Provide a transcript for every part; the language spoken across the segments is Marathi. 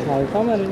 चालता మరి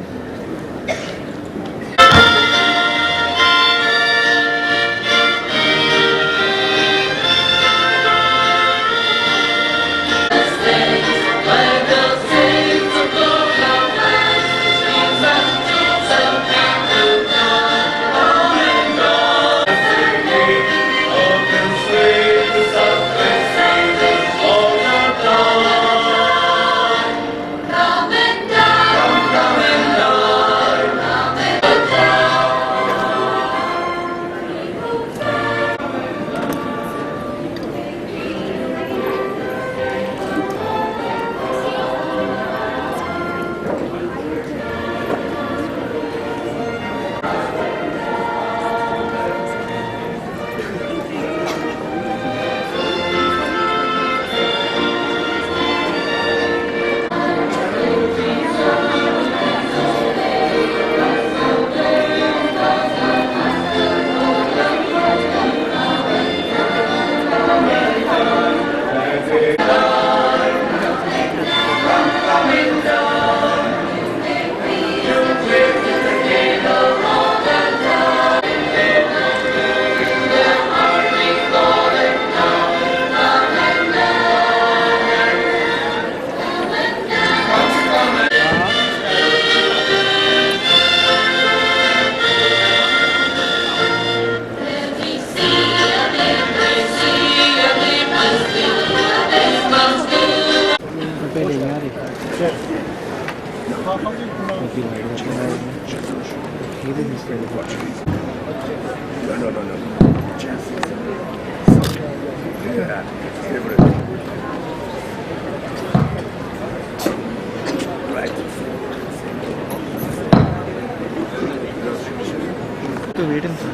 to wait and see.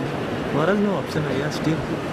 There is no option. Yeah, still.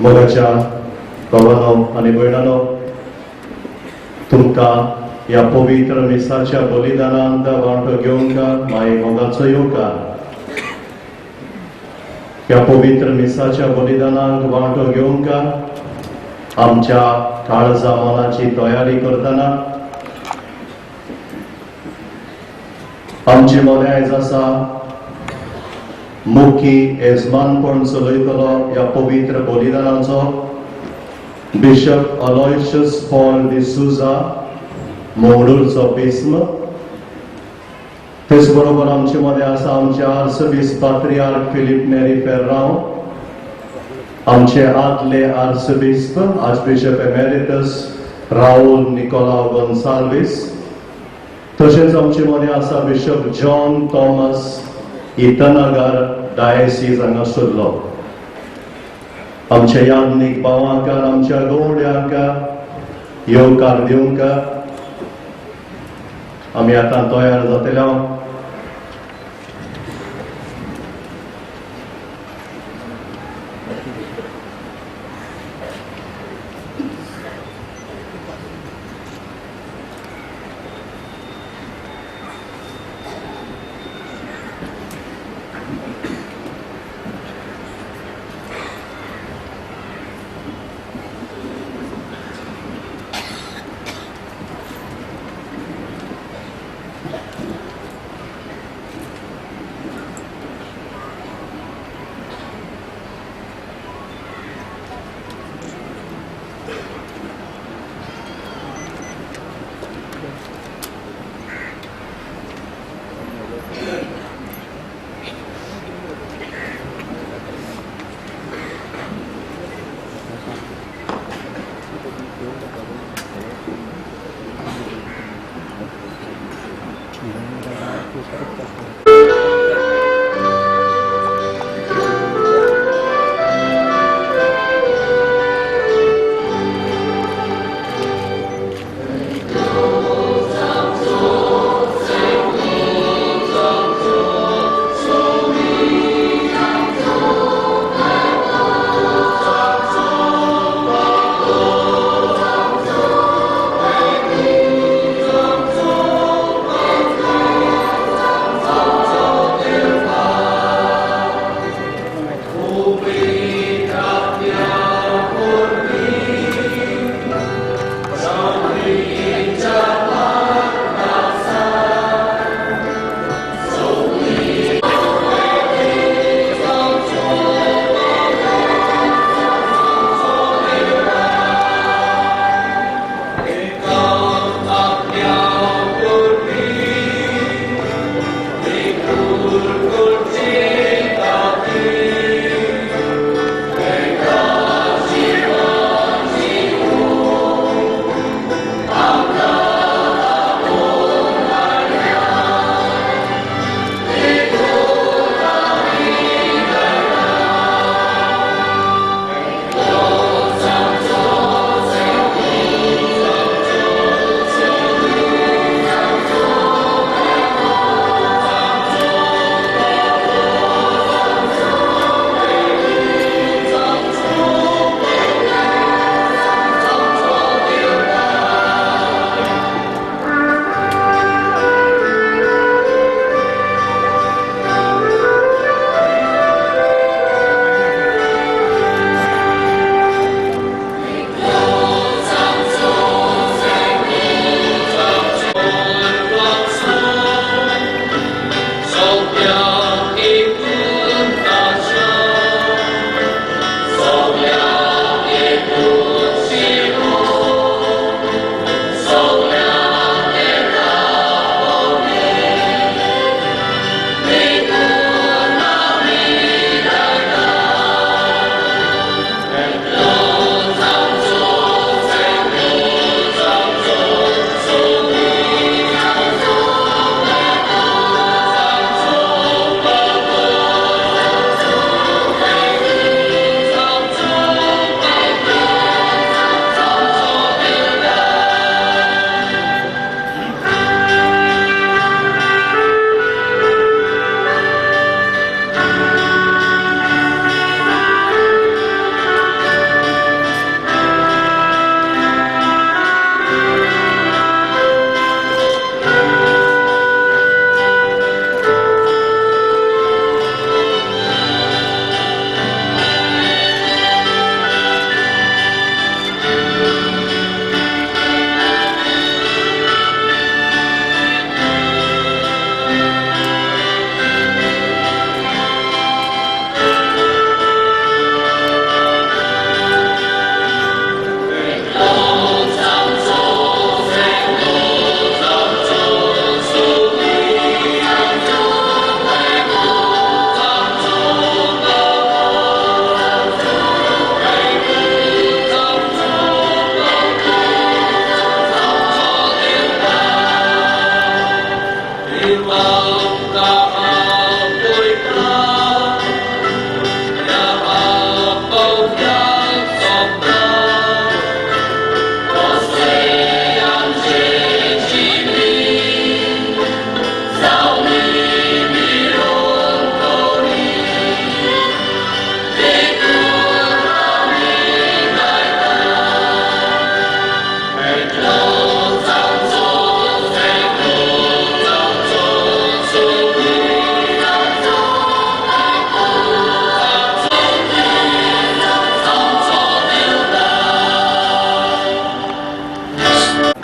मोगाच्या भावांनो आनी भयणांनो, तुमकां ह्या पवित्र मिसाच्या बलिदानांत वांटो घेवंक माय मोगाचो येवकार. ह्या पवित्र मिसाच्या बलिदानाक वांटो घेवंक आमच्या काळजा मनाची तयारी करतना आमची मोले आयज आसा मुख्य येजमानपण चलयतलो ह्या पवित्र बलिदानाचो बिशप अलोयशियस पॉल डिसूजा मंगळूरचो पेस्म. तेच बरोबर आमचे मध्ये आसा आमचे आर्चबिशप पात्रियार्क फिलिप नेरी फेर्रांव, आमचे आदले archbishop archbishop emeritus Raul Nicolau Gonsalves. तशेंच आमचे मध्ये आसा bishop John Thomas Itanagar diocese हांगासरलो. आमच्या याज्ञीक भावांक आमच्या गवंड्यांक येवकार दिवंक आमी आतां तयार जातले आहोत.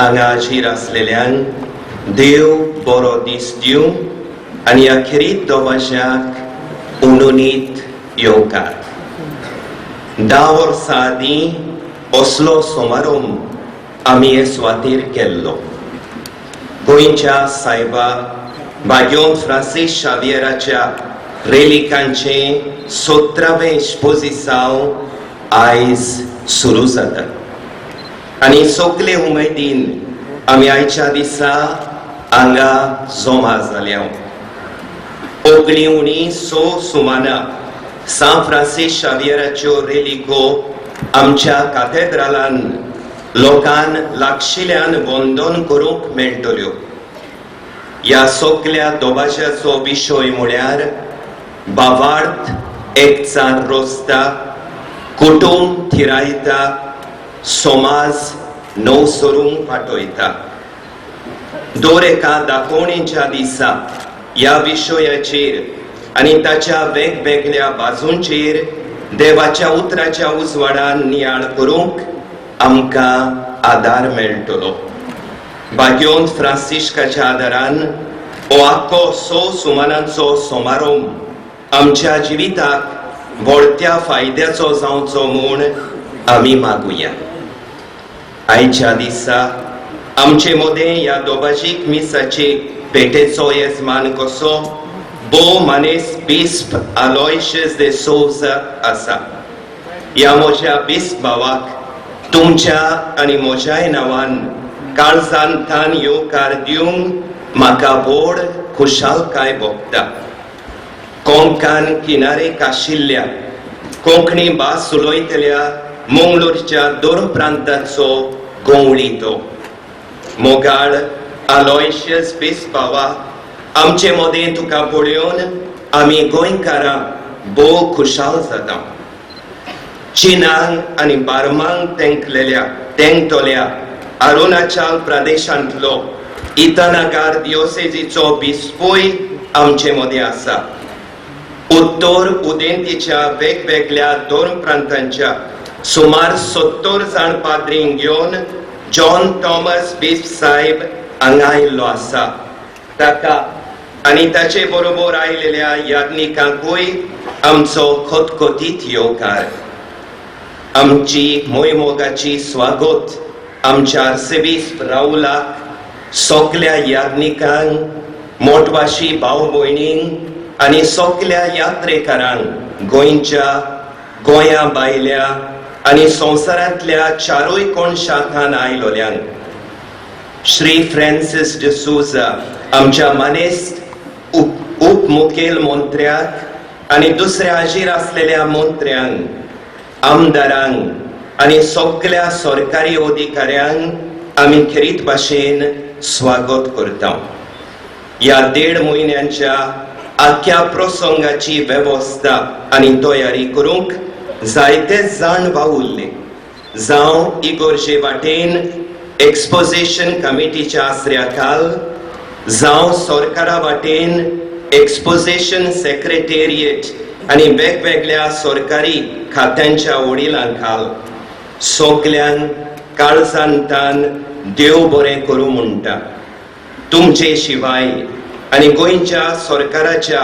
हांगा हाजीर आसलेल्यांक देव बरो दीस दिवं आनी अखेरीत दोबाज्याक उणुनीत येवकार. 10 वर्सां आदीं असलो समारंभ आमी हे सुवातेर केल्लो. गोंयच्या सायबा भाग्योन फ्रांसीस शावियराच्या रेलिकांचे 17वें इस्पोजिसांव आयज सुरू जाता आनी सोगले उमेदीन आमी आयच्या दिसा हांगा जमा जाल्या. ओगणी उणी 6 सुमाना सान फ्रांसीस शावियराच्यो रेलिको आमच्या कॅथेड्रलान लोकांन लागशिल्ल्यान वंदन करूंक मेळटल्यो. ह्या सगल्या दोबाज्याचो विशय म्हळ्यार भावार्थ एकचार रोसता, कुटुंब थिरायता, समाज नवसरूंक फाटयता. दर एका दाखोवणेच्या दिसा ह्या विशयाचेर आनी ताच्या वेगवेगळ्या बाजूंचेर देवाच्या उतराच्या उजवाडान नियाळ करूंक आमकां आदार मेळटलो. भाग्योन फ्रांसिस्काच्या आदारान हो आख्खो 6 सुमानांचो समारंभ आमच्या जिविताक व्हडत्या फायद्याचो जावचो म्हूण आमी मागुया. आयच्या दिसा आमचे मदें ह्या दोबाजीक मिसाचे पेटेचो येजमान कसो बो मानेस बिस्प आलोयशियस de Souza आसा. ह्या म्हज्या बिस्प भावाक तुमच्या आनी म्हज्याय नांवान काळजांतल्यान येवकार दिवंक म्हाका व्हड खुशालकाय भोगता. कोंकण किनारेक आशिल्ल्या कोंकणी भास उलयतल्या मंगळूरच्या दोन प्रांताचो गोवळी तो. मोगाळ आलोयशियस बिस्प भावा, आमचे मदें तुका पळयोवन आमी गोंयकारां भोव खुशाल जाता. चीनांत आनी बार्मांत तेंकतोल्या अरुणाचल प्रदेशांतलो इटानगर दिओसेजीचो बिस्पूय आमचे मदें आसा. उत्तर उदेंतीच्या वेगवेगळ्या 2 प्रांतांच्या सुमार 70 जाण पाद्रींक घेवन जॉन थॉमस बिस्प साहेब हांगा आयिल्लो आसा. ताका आनी ताचे बरोबर आयिल्ल्या याज्ञिकांकूय आमचो खोतखोतीत येवकार. आमची मोयमोगाची स्वागत आमच्या आर्चबिस्प राहुलाक, सगल्या याज्ञिकांक, मोठवाशी भाव भयणींक आनी सगल्या यात्रेकारांक गोंया भायल्या आनी संवसारांतल्या 4 कोण शाखांत आयलोल्यांक. श्री फ्रांसीस de Souza आमच्या मानेस्त उपमुखेल मंत्र्याक आनी दुसऱ्या हाजीर आसलेल्या मंत्र्यांक, आमदारांक आनी सगल्या सरकारी अधिकाऱ्यांक आमी खेरीत भाशेन स्वागत करता. ह्या 1.5 म्हयन्यांच्या आख्या प्रसंगाची वेवस्था आनी तयारी करूंक जायते जाण वावुरले. जावं इगोर्जे वाटेन एक्सपोजिशन कमिटीच्या आसऱ्याखाल, जावं सरकारा वाटेन एक्सपोजिशन सेक्रेटेरिएट आनी वेगवेगळ्या सरकारी खात्यांच्या वडिलांखाल, सगल्यांक काळजांतल्यान देव बरें करूं म्हणटा. तुमचे शिवाय आनी गोंयच्या सरकाराच्या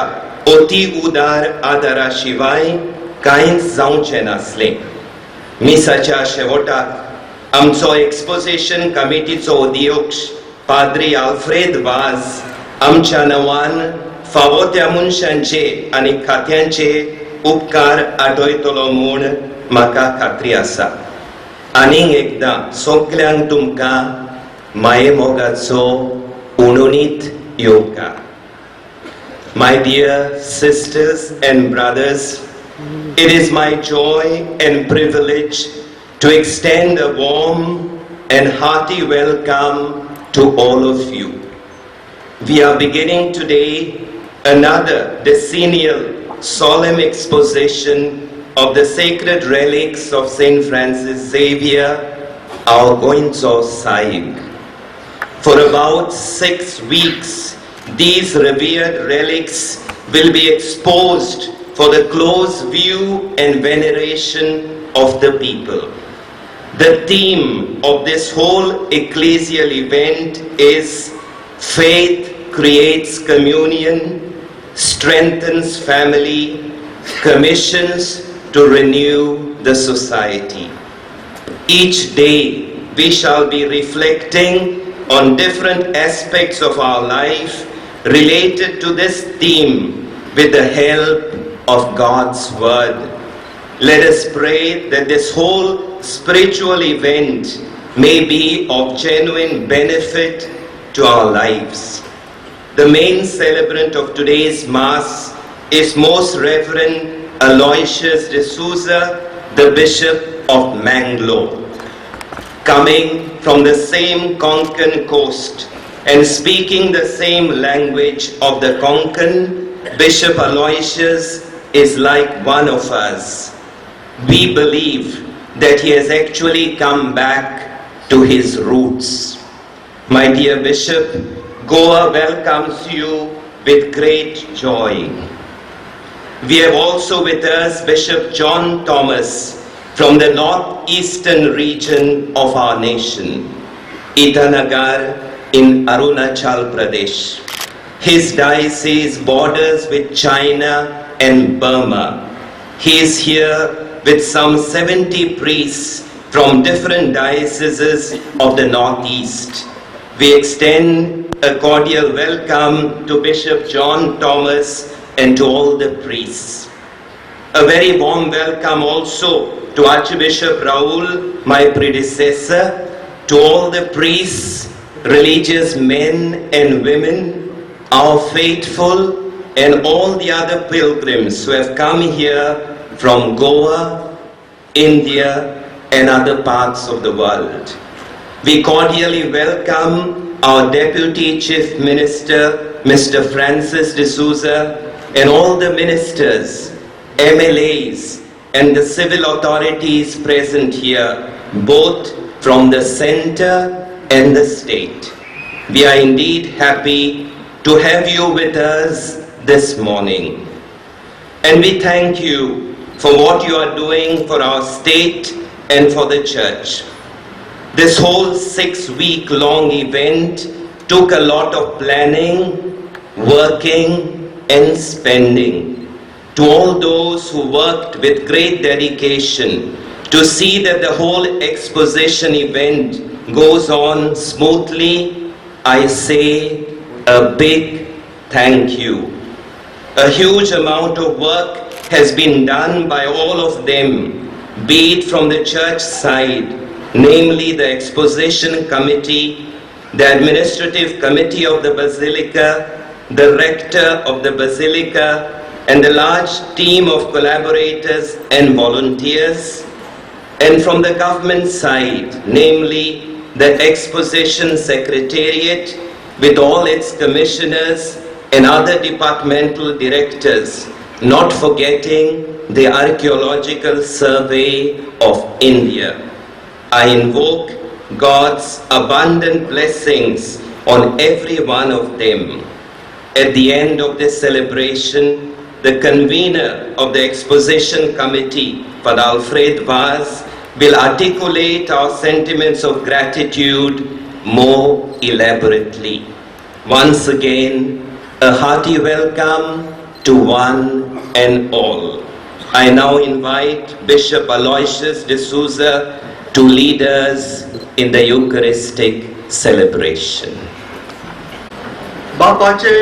अति उदार आदारा शिवाय कांयच जावचें नासलें. मिसाच्या शेवटाक आमचो एक्सपोजिशन कमिटीचो अध्यक्ष पाद्री आल्फ्रेद वाज आमच्या नांवान फावो त्या मनशांचे आनी खात्यांचे उपकार आठयतलो म्हूण म्हाका खात्री आसा. आनीक एकदां सगल्यांक तुमकां माये मोगाचो उणुनीत येवकार. My dear sisters and brothers, it is my joy and privilege to extend a warm and hearty welcome to all of you. We are beginning today another decennial solemn exposition of the sacred relics of Saint Francis Xavier, our Goinzo Sahib. For about 6 weeks, these revered relics will be exposed for the close view and veneration of the people. The theme of this whole ecclesial event is faith creates communion, strengthens family, commissions to renew the society. Each day we shall be reflecting on different aspects of our life related to this theme with the help of God's Word. Let us pray that this whole spiritual event may be of genuine benefit to our lives. The main celebrant of today's Mass is Most Reverend Aloysius de Souza, the Bishop of Mangalore. Coming from the same Konkan coast and speaking the same language of the Konkan, Bishop Aloysius is like one of us. We believe that he has actually come back to his roots. My dear Bishop, Goa welcomes you with great joy. We have also with us Bishop John Thomas from the northeastern region of our nation, Itanagar in Arunachal Pradesh. His diocese borders with China and Burma. He is here with some 70 priests from different dioceses of the Northeast. We extend a cordial welcome to Bishop John Thomas and to all the priests. A very warm welcome also to Archbishop Raul, my predecessor, to all the priests, religious men and women, our faithful, and all the other pilgrims who have come here from Goa, India, and other parts of the world. We cordially welcome our Deputy Chief Minister, Mr. Francis de Souza, and all the ministers, MLAs, and the civil authorities present here, both from the center and the state. We are indeed happy to have you with us this morning. And we thank you for what you are doing for our state and for the church. This whole 6-week-long event took a lot of planning, working, and spending. To all those who worked with great dedication to see that the whole exposition event goes on smoothly, I say a big thank you. A huge amount of work has been done by all of them, be it from the church side, namely the exposition committee, the administrative committee of the Basilica, the rector of the Basilica, and the large team of collaborators and volunteers, and from the government side, namely the exposition secretariat with all its commissioners and other departmental directors, not forgetting the Archaeological Survey of India. I invoke God's abundant blessings on every one of them. At the end of this celebration, the convener of the exposition committee, Father Alfred Vaz, will articulate our sentiments of gratitude more elaborately. Once again, a hearty welcome to one and all. I now invite Bishop Aloysius de Souza to lead us in the Eucharistic celebration. बापाचे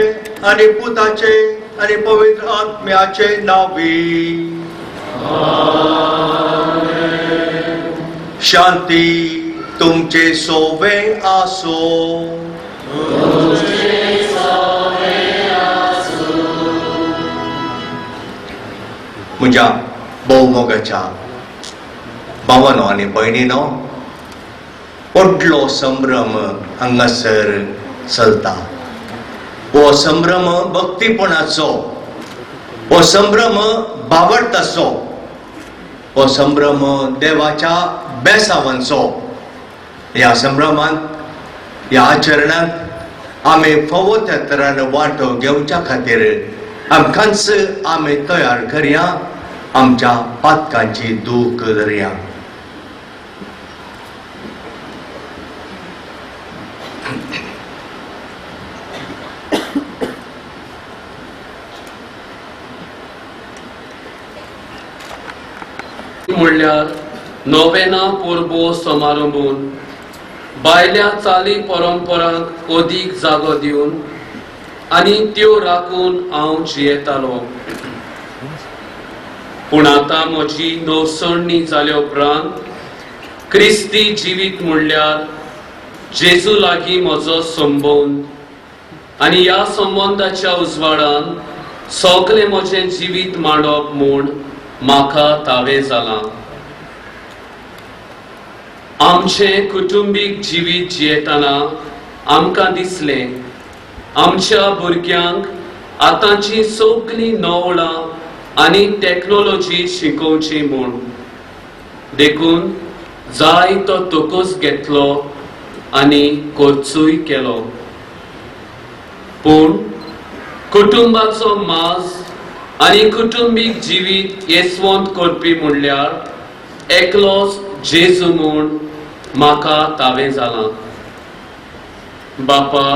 आणि पुताचे आणि पवित्र आत्म्याचे नावी शांती तुमचे सोबे आसो. म्हज्या भोवमोगाच्या भावानो आनी भयणीनो, व्हडलो संभ्रम हांगासर चलता. हो संभ्रम भक्तीपणाचो, हो संभ्रम बावडताचो, हो संभ्रम देवाच्या बेसावांचो. ह्या संभ्रमांत, ह्या आचरणांत आमी फोव तरान वांटो घेवच्या खातीर आमकांच आमी तयार करया, आमच्या पातकांची दूख धरया. म्हणल्यार नोवेना पोरबो समारंभून भायल्या चाली परंपरांक अदीक जागो दिवन आनी त्यो राखून हांव जियेतालो. पूण आतां म्हजी नवसणणी जाल्या उपरांत क्रिस्ती जिवीत म्हणल्यार जेजू लागीं म्हजो संबंद आनी ह्या संबंदाच्या उजवाडान सगळें म्हजें जिवीत मांडप म्हूण म्हाका तावे जालां. आमचें कुटुंबीक जिवीत जियेतना आमकां दिसलें आमच्या भुरग्यांक आतांची सगळीं नवळां आनी टॅक्नोलॉजी शिकोवची म्हूण. देखून जाय तो तोकूच घेतलो आनी खर्चूय केलो. पूण कुटुंबाचो माज आनी कुटुंबीक जिवीत येसवंत करपी म्हणल्यार एकलोच जेजू म्हूण म्हाका तावे जालां. बापा,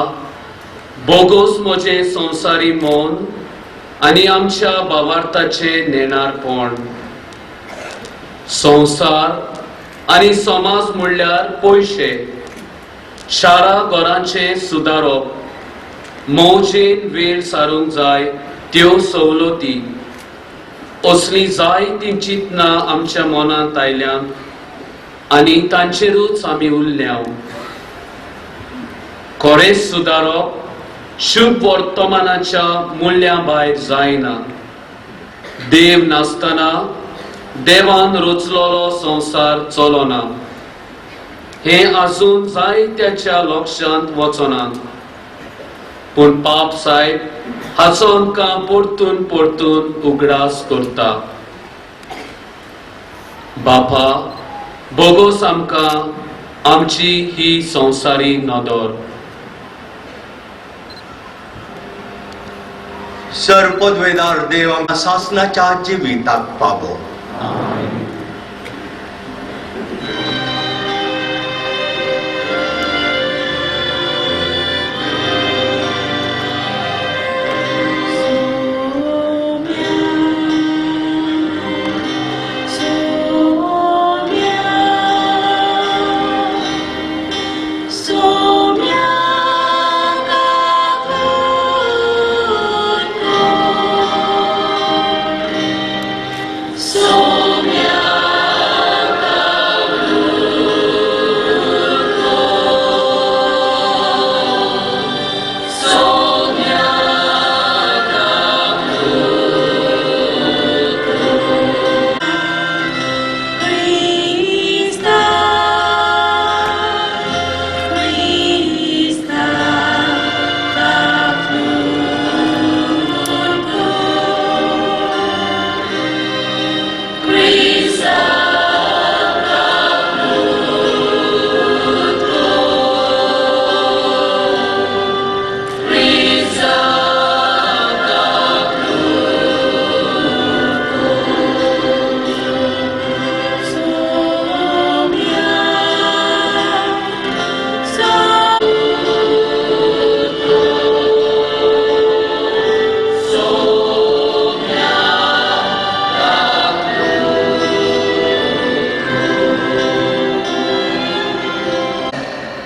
बोगोस म्हजें संवसारी मोन आनी आमच्या भावार्थाचें नेणारपण. संवसार आनी समाज म्हणल्यार पयशे, शारा घरांचें सुदारप, मौजेन वेळ सारूंक जाय त्यो सवलती, असलीं जायतीं चिंतनां आमच्या मनांत आयल्यान आनी तांचेरूच आमी उरल्याव. खरेंच सुदारप शुभ वर्तमानाच्या मुल्यां भायर जायना. देव नासतना देवान रचलोलो संवसार चलोना. हें आजून जायत्याच्या लक्षांत वचना. पूण पाप साहेब हाचो आमकां परतून परतून उगडास करता. बापा, बोगोस आमकां आमची ही संवसारी नदर. सरपदवेदार देव आमकां सासणाच्या जिविताक पावो.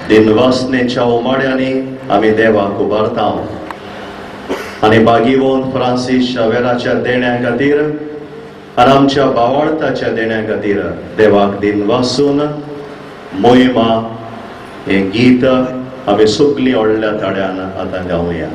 दिनवासनेच्या उमाड्यांनी आमी देवाक उबारतांव. आनी बागीवोन फ्रांसीस शावेराच्या देण्या खातीर आनी आमच्या भावार्थाच्या देण्या खातीर देवाक दिनवासून मोहिमा हें गीत आमी सगळीं व्हडल्या थाड्यान आतां गावया.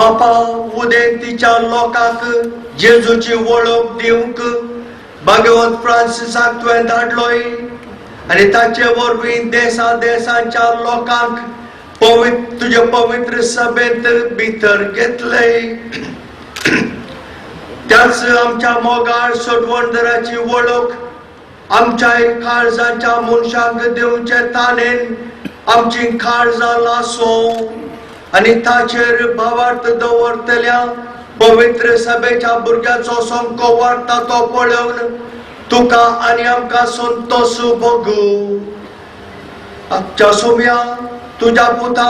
बापा उदेन तिच्या लोकांक जेजूची वळख दिवंक भगवंत फ्रांसिसाक तुवें धाडलोय आनी ताचे वरवीं देशा देशांच्या लोकांक तुझे पवित्र सभेंत भितर घेतले. त्याच आमच्या मोगाळ सोडवणदाराची वळख आमच्या काळजाच्या मनशांक दिवचे ताणेन आमची काळजां लासो आनी ताचेर भावार्थ दवरतल्या पवित्र सभेच्या भुरग्याचो सोमको वाडटा तो पळोवन तुका आनी आमकां संतोष भोगू. आमच्या सोम्या तुझ्या पुता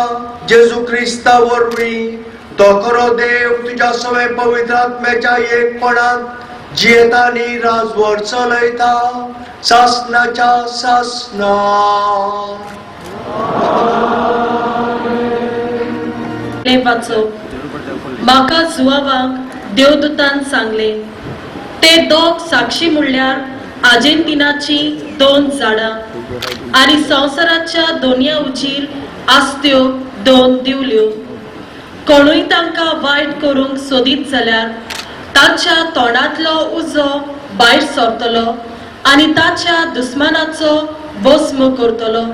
जेजू क्रिस्ता वरवीं तो खरो देव तुझ्या सवे पवित्र आत्म्याच्या एकपणात जियेता आनी राजवर चलयता सासनाच्या सासना. म्हाका जुआवाक देवदूतान सांगले ते दोग साक्षी म्हणल्यार आर्जेन्टिनाची 2 झाडां आनी संवसाराच्या दोनया उजीर आस्त्यो 2 दिवल्यो. कोणूय तांकां वायट करूंक सोदीत जाल्यार ताच्या तोंडांतलो उजो भायर सरतलो आनी ताच्या दुस्मानाचो भस्म करतलो.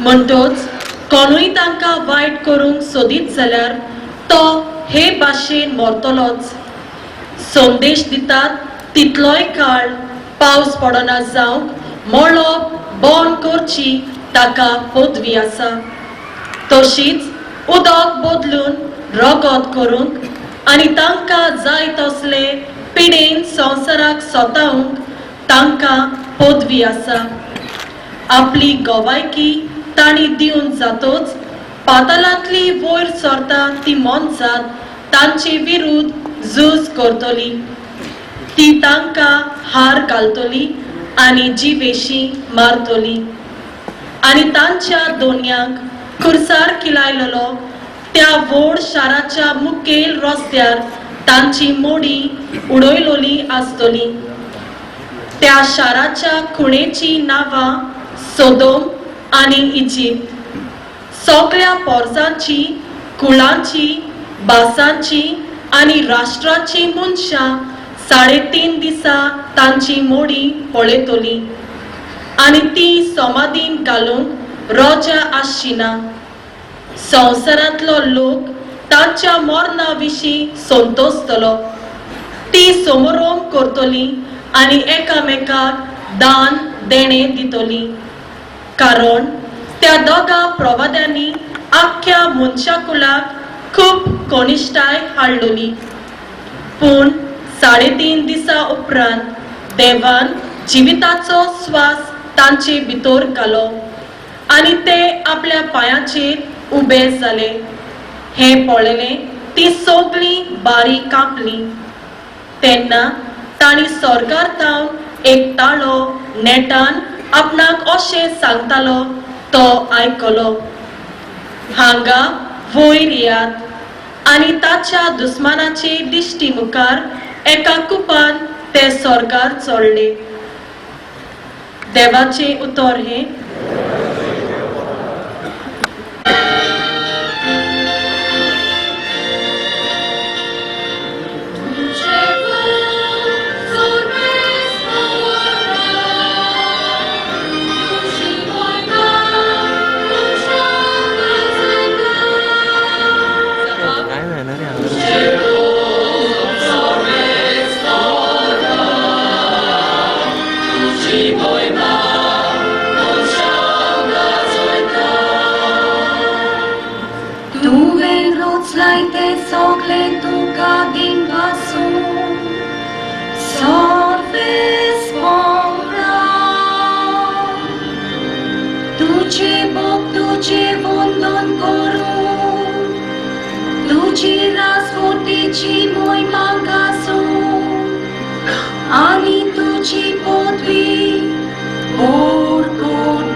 म्हणटच कोणूय तांकां वायट करूंक सोदीत जाल्यार तो हे भाशेन मरतलोच. संदेश दितात तितलोय काळ पावस पडना जावंक मळब बंद करची ताका पदवी आसा. तशीच उदक बदलून रगत करूंक आनी तांकां जाय तसले पिडेन संवसाराक सोतावंक तांकां पदवी आसा. आपली गोवायकी तांणी दिवन जातोच पातालांतली वयर सरता ती मनजात तांचे विरुद्ध झूज करतली. ती तांकां हार घालतली आनी जिवेशी मारतली आनी तांच्या दोनयांक खुर्सार किलायलेलो त्या व्हड शाराच्या मुखेल रस्त्यार तांची मोडी उडयलोली आसतली. त्या शाराच्या खुणेची नांवां सोदोम आनी इजिप्त. सगळ्या पोरसांची कुळांची भासांची आनी राष्ट्राची मनशां 3.5 दिसां तांची मोडी पळयतली आनी ती समाधीन घालूंक रोजा आसचिना. संवसारांतलो लोक तांच्या मरणा विशीं संतोसतलो. ती समोरोम करतली आनी एकामेकाक दान देणे दितली. कारण त्या दोगा प्रवाद्यांनी आख्या मनशाकुलाक खूब कोनिश्टाय हाडलोली. पूण 3.5 दिसां उपरांत देवान जिविताचो स्वास तांचे भितर घालो आनी ते आपल्या पांयाचेर उबे जाले. हे पळयलें ती सगळी बारी कांपली. तेन्ना तांणी स्वर्गांतावन एक ताळो नेटान आपणाक अशें सांगतालो तो आयकलो. हांगा वयर येयात आनी ताच्या दुस्मानाचे दिश्टी मुखार एका कुपान ते स्वर्गार चडले. देवाचे उतर हे काय झालं रे आम्हाला? Tuve roțlaite socle tuca din vasul, sorbe spora. Tuce Bog, tuce vondon corun, tuce razvotici moi mangasu, ani tuci podvi, oricot,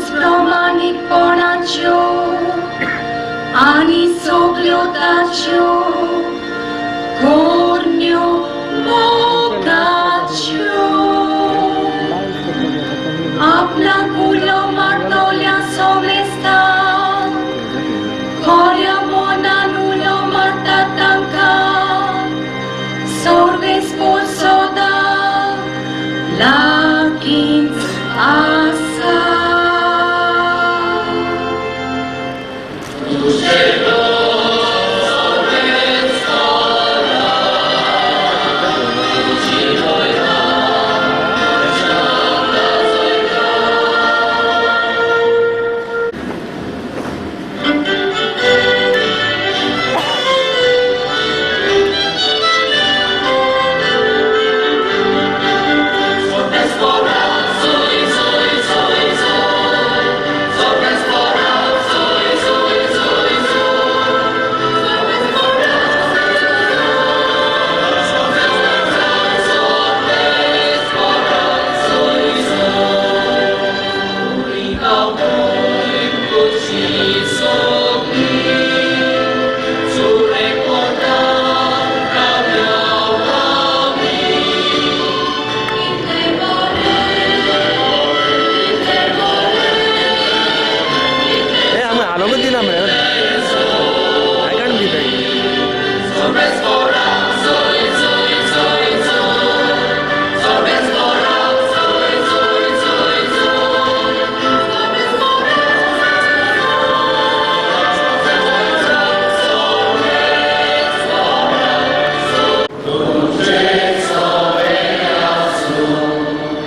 खरंच प्रामाणिकपणाच्यो आणि सगळ्योताच्यो खोरण्यो मोगाच्यो आपला कुलो मारतल्या सोमेस्तांक खऱ्या मोनान उलो मारता तांकां सर्वेस्पोर सदां लागींच आसा.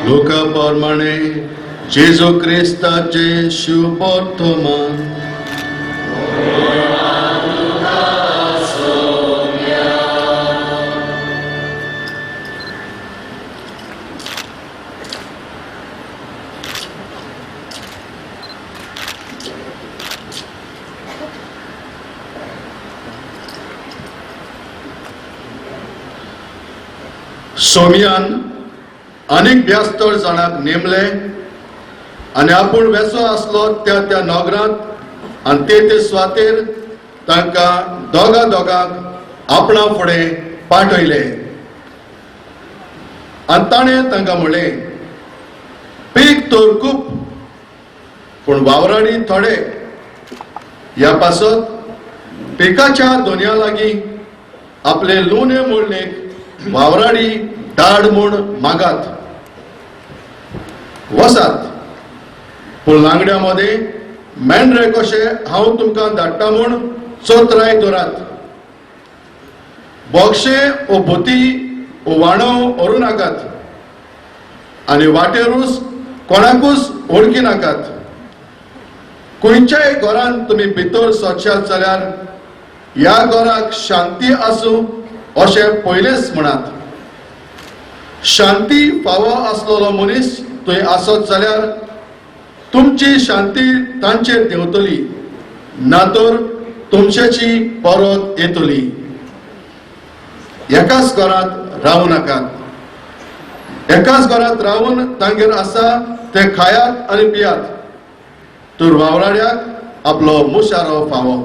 लोका प्रमाणे जेजू क्रिस्ताचे शुभवर्तमान सोमियान अनेक 72 जाणांक नेमले आणि आपूण वेसो असलो त्या नगरांत आणि ते स्वातेर तांकां दोगांक आपणा फुडें पाठयले आणि ताणें तांकां म्हणलें पीक तर खूब पूण वावराडी थोडे ह्या पासत पिकाच्या दोनया लागीं आपले लुणे मोडणेक वावराडी धाड म्हूण मागात वसात पूण लांगड्या मदें मेंढरे कशे हांव तुमकां धाडटा म्हूण चोत्राय दवरात. बोगशे ओ भुती ओ वाणव व्हरू नाकात आनी वाटेरूच कोणाकूच वळखी नाकात. खंयच्याय घरांत तुमी भितर सोदशात जाल्यार ह्या घराक शांती आसूं अशें पयलेंच म्हणात. शांती फावो आसलोलो मनीस थंय आसत जाल्यार तुमची शांती तांचेर देंवतली ना तर तुमचेची परत येतली. एकाच घरांत रावूं नाकात. एकाच घरांत रावून तांगेर आसा ते खायात आनी पियात तर वावराड्याक आपलो मुशारो फावो.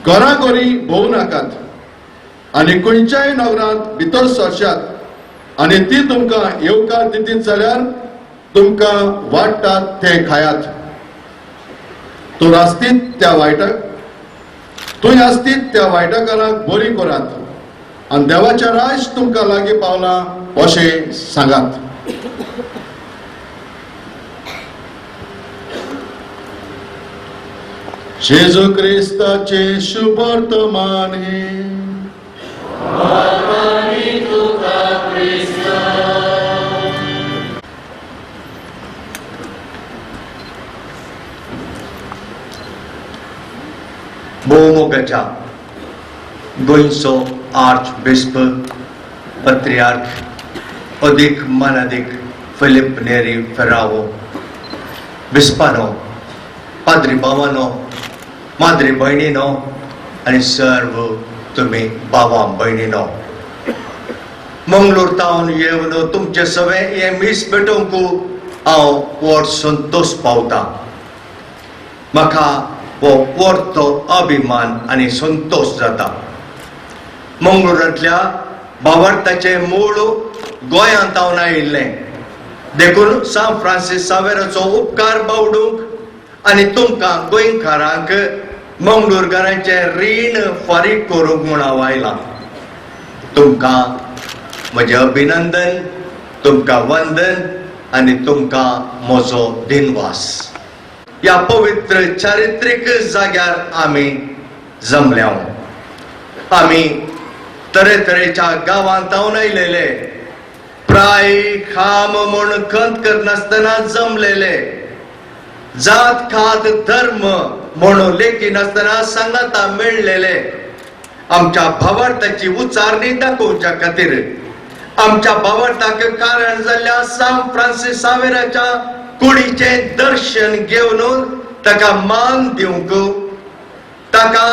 घराघरी भोवू नाकात आनी खंयच्याय नगरांत भितर सरशात आनी ती तुमकां येवकार दितीत जाल्यार तुमकां वाडटात ते खायात. तर आसतीत त्या वायटाक तुंय आसतीत त्या वायटाकारांक बरी करात आनी देवाचें राज तुमकां लागीं पावलां अशें सांगात. जेजू क्रिस्ताचे शुभ वर्तमान हे भौमोगाच्या गोंयचो आर्च बिस्प पत्रियार्क अदीक मनादीक फिलिप नेरी फेरावो बिस्पानो पाद्री भावानो माद्री भयणीनो आनी सर्व तुमी भावां भयणीनो मंगळूर तावन येवन तुमचे सगळे हे मीस पेटोवंक हांव व्हड संतोश पावता म्हाका हो परतो अभिमान आनी संतोश जाता मंगळुरांतल्या भावार्थाचे मूळ गोंयांत हांव आयिल्लें देखून सांत फ्रांसीस सावेराचो उपकार बावडूंक आनी तुमकां गोंयकारांक मंगळूरकारांचें रीण फारीक करूंक म्हूण हांव आयलां तुमकां म्हजें अभिनंदन तुमकां वंदन आनी तुमकां म्हजो दिनवास ह्या पवित्र चारित्रीक जाग्यार आमी जमल्या आमी तरेतरेच्या गांवांत हांव आयलेले प्राय खाम म्हूण खंत करनासतना जमलेले जात खात धर्म म्हणून लेखी नासतना सांगाता मेळलेले आमच्या भावार्थाची उचारणी दाखोवच्या खातीर आमच्या भावार्थाक कारण जाल्ल्या सांत फ्रांसीस सावेराच्या कुडीचे दर्शन घेवन ताका मान दिवंक ताका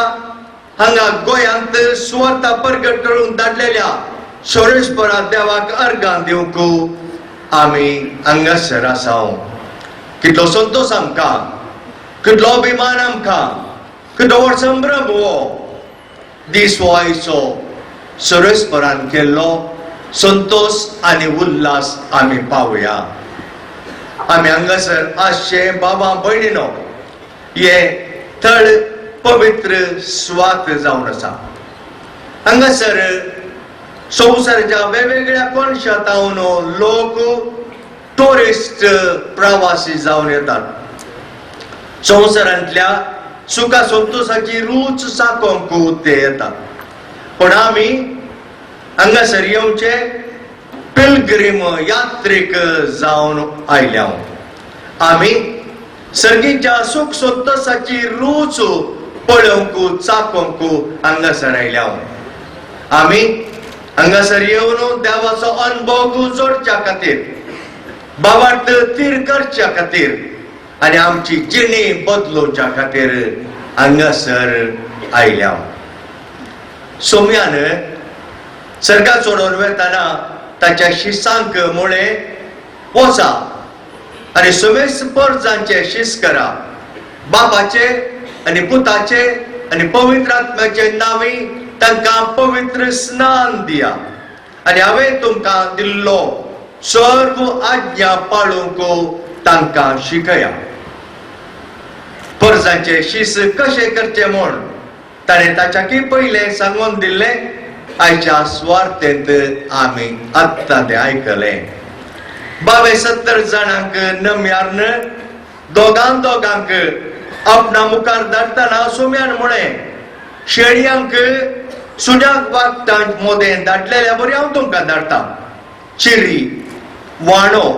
हांगा गोंयांत सुवार्ता प्रगट करून धाडलेल्या सोरेस्परा देवाक अर्गां दिवंक आमी हांगासर आसा कितलो संतोश आमकां कितलो अभिमान आमकां कितलो व्हड संभ्रम हो दीस हो आयचो सोरेस्परान केल्लो संतोष आनी उल्हास आमी पावया आमी हांगासर आसचे बाबा भयणीनो हे थळ पवित्र सुवात जावन आसा हांगासर संवसाराच्या वेगवेगळ्या कोनशांतावन लोक टुरिस्ट प्रवासी जावन येतात संवसारांतल्या सुखा संतोषाची रूच साकोंक ते येतात पण आमी हांगासर येवचे पिलग्रीम यात्रेक जावन आयल्या आमी सर्गीच्या सुख संतोषाची रूच पळोवंक चाकोंक हांगासर आयल्या आमी हांगासर येवन देवाचो अनुभव जोडच्या खातीर भावार्थ तीर करच्या खातीर आनी आमची जिणी बदलोवच्या खातीर हांगासर आयल्या सोम्यान सर्गा सोडून वेताना ताच्या शिसांक म्हळें वचा आनी समेस परजांचे शिस करा बापाचे आनी पुताचे आनी पवित्र आत्म्याचे नांवी तांकां पवित्र स्नान दिया आनी हांवें तुमकां दिल्लो सर्व आज्ञा पाळूंक तांकां शिकया परजांचे शिस कशें करचे म्हूण ताणें ताच्याकी पयलें सांगून दिल्लें आयच्या स्वार्थेंत आमी आत्तां तें आयकलें 72 जाणांक नम्यारन दोगांक आपणा मुखार धाडटना सोम्यान म्हळें शेळयांक सुण्याक वागतांच मोदें धाडलेल्या बरी हांव तुमकां धाडटां चिरी वाणो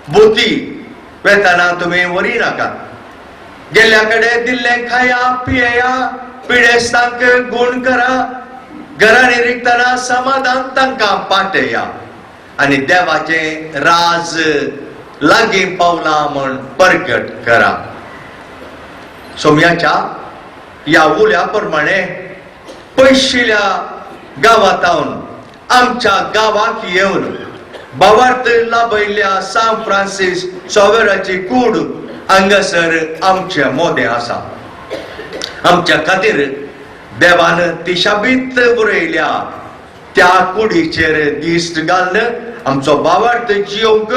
बुती वेताना तुमी वरी नाकात गेल्ल्या कडेन दिल्लें खाया पियेया पिडेस्तांक गूण करा घरांनी रिकतना समाधान तांकां पाटया आनी देवाचें राज लागीं पावलां म्हण प्रगट करा सोम्याच्या ह्या उल्या प्रमाणे पयशिल्ल्या गांवांतावन आमच्या गांवाक येवन भावार्थ लाभयल्ल्या सांत फ्रांसीस सावेराची कूड हांगासर आमचे मोदें आसा आमच्या खातीर देवान ती शाबीत बरयल्या त्या कुडीचेर दिश्ट घालन आमचो भावार्थ जियोंक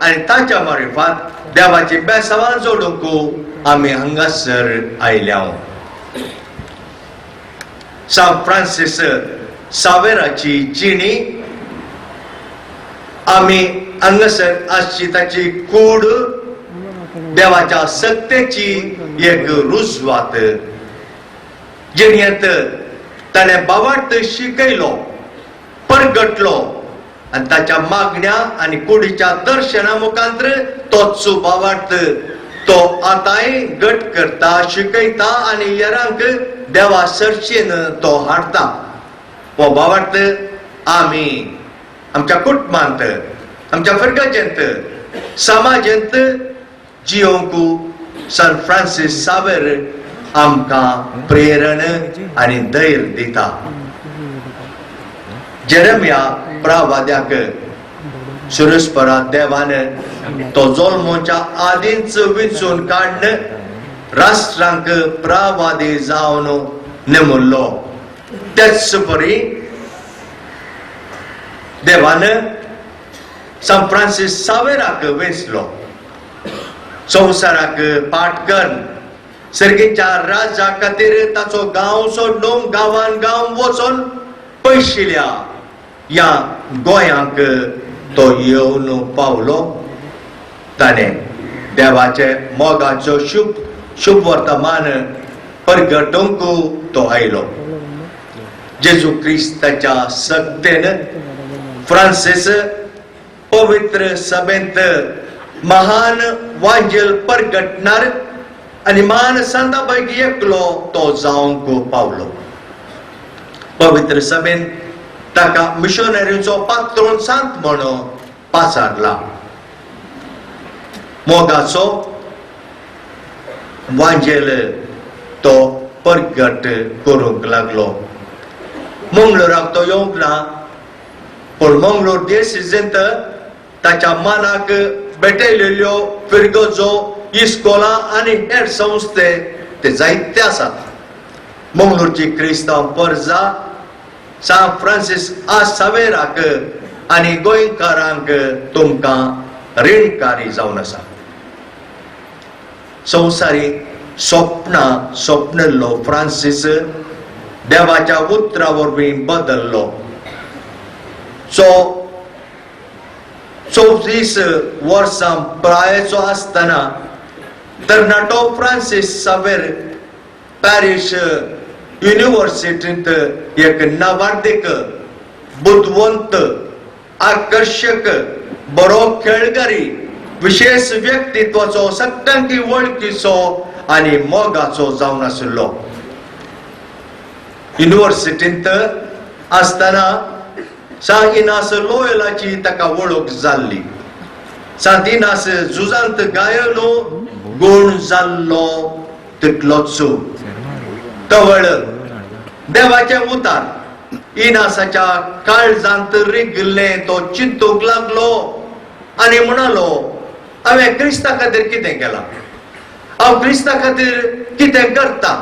आनी ताच्या मार्फत देवाची बेसांवां जोडूंक आमी हांगासर आयल्या सांत फ्रांसीस सावेराची जिणी आमी हांगासर आसची ताची कूड देवाच्या सत्तेची एक रुजवात जिणेंत ताणें भावार्थ शिकयलो परगटलो आनी ताच्या मागण्या आनी कुडीच्या दर्शना मुखांतर तोच भावार्थ तो आतांय घट करता शिकयता आनी हेरांक देवा सर्चेन तो हाडटा हो भावार्थ आमी आमच्या कुटुंबांत आमच्या फरगजेंत समाजेंत जियोंक सांत फ्रांसीस सावेर आमकां प्रेरण आनी धैर्य दिता जेरेमिया प्रवाद्याक सुरस्परा देवान तो जल्माच्या आदींच विंचून काढणं राष्ट्रांक प्रवादी जावन नेमुल्लो. त्याच परी देवान सान फ्रांसीस सावेराक वेंचलो. संवसाराक पाटकन सर्गेच्या राजा खातीर ताचो गांव सोडून गांवान गांव वचून पयशिल्ल्या या गोंयांक तो येवन पावलो. ताणें देवाचे मोगाचो शुभ वर्तमान परगटूंक तो आयलो. जेजू क्रिस्ताच्या सक्तेन फ्रांसीस पवित्र सभेंत महान वांजेल परगटणार आनी महान संता पैकी एकलो तो जावंक पावलो. पवित्र सभेन ताका मिशनरीचो पात्रोन सांत म्हणून पाचारला. मोगाचो वांजेल तो परगट करूंक लागलो. मंगळूराक तो येवंक ना, पूण मंगळूर डिओसिसींत ताच्या मनाक भेटयलेल्यो फिरगजो इस्कोला आनी हेर संस्थे ते जायते आसात. मंगळूरची क्रिस्तांव परजा सान फ्रांसीस सावेराक आनी गोंयकारांक तुमकां ऋणकारी जावन आसा. संवसारी स्वप्नल्लो फ्रांसीस देवाच्या उतरा वरवीं बदल्लो. 34 वर्सां प्रायेचो आसतना तरणाटो फ्रांसीस सावेर पॅरीश युनिव्हर्सिटींत एक नावार्दीक बुद्धवंत आकर्षक बरो खेळगडी विशेष व्यक्तित्वाचो सट्टांकी वळखीचो आनी मोगाचो जावन आशिल्लो. युनिव्हर्सिटींत आसतना साहिनास लोयलाची ताका वळख जाल्ली. सादिनास झुजांत गायलो गुण जाल्लो तितलोच. तवळ देवाचे उतार इनासाच्या काळजांत रिगलें तो चिंतूंक लागलो आनी म्हणलो, हांवें क्रिस्ता खातीर कितें केलां, हांव क्रिस्ता खातीर कितें करता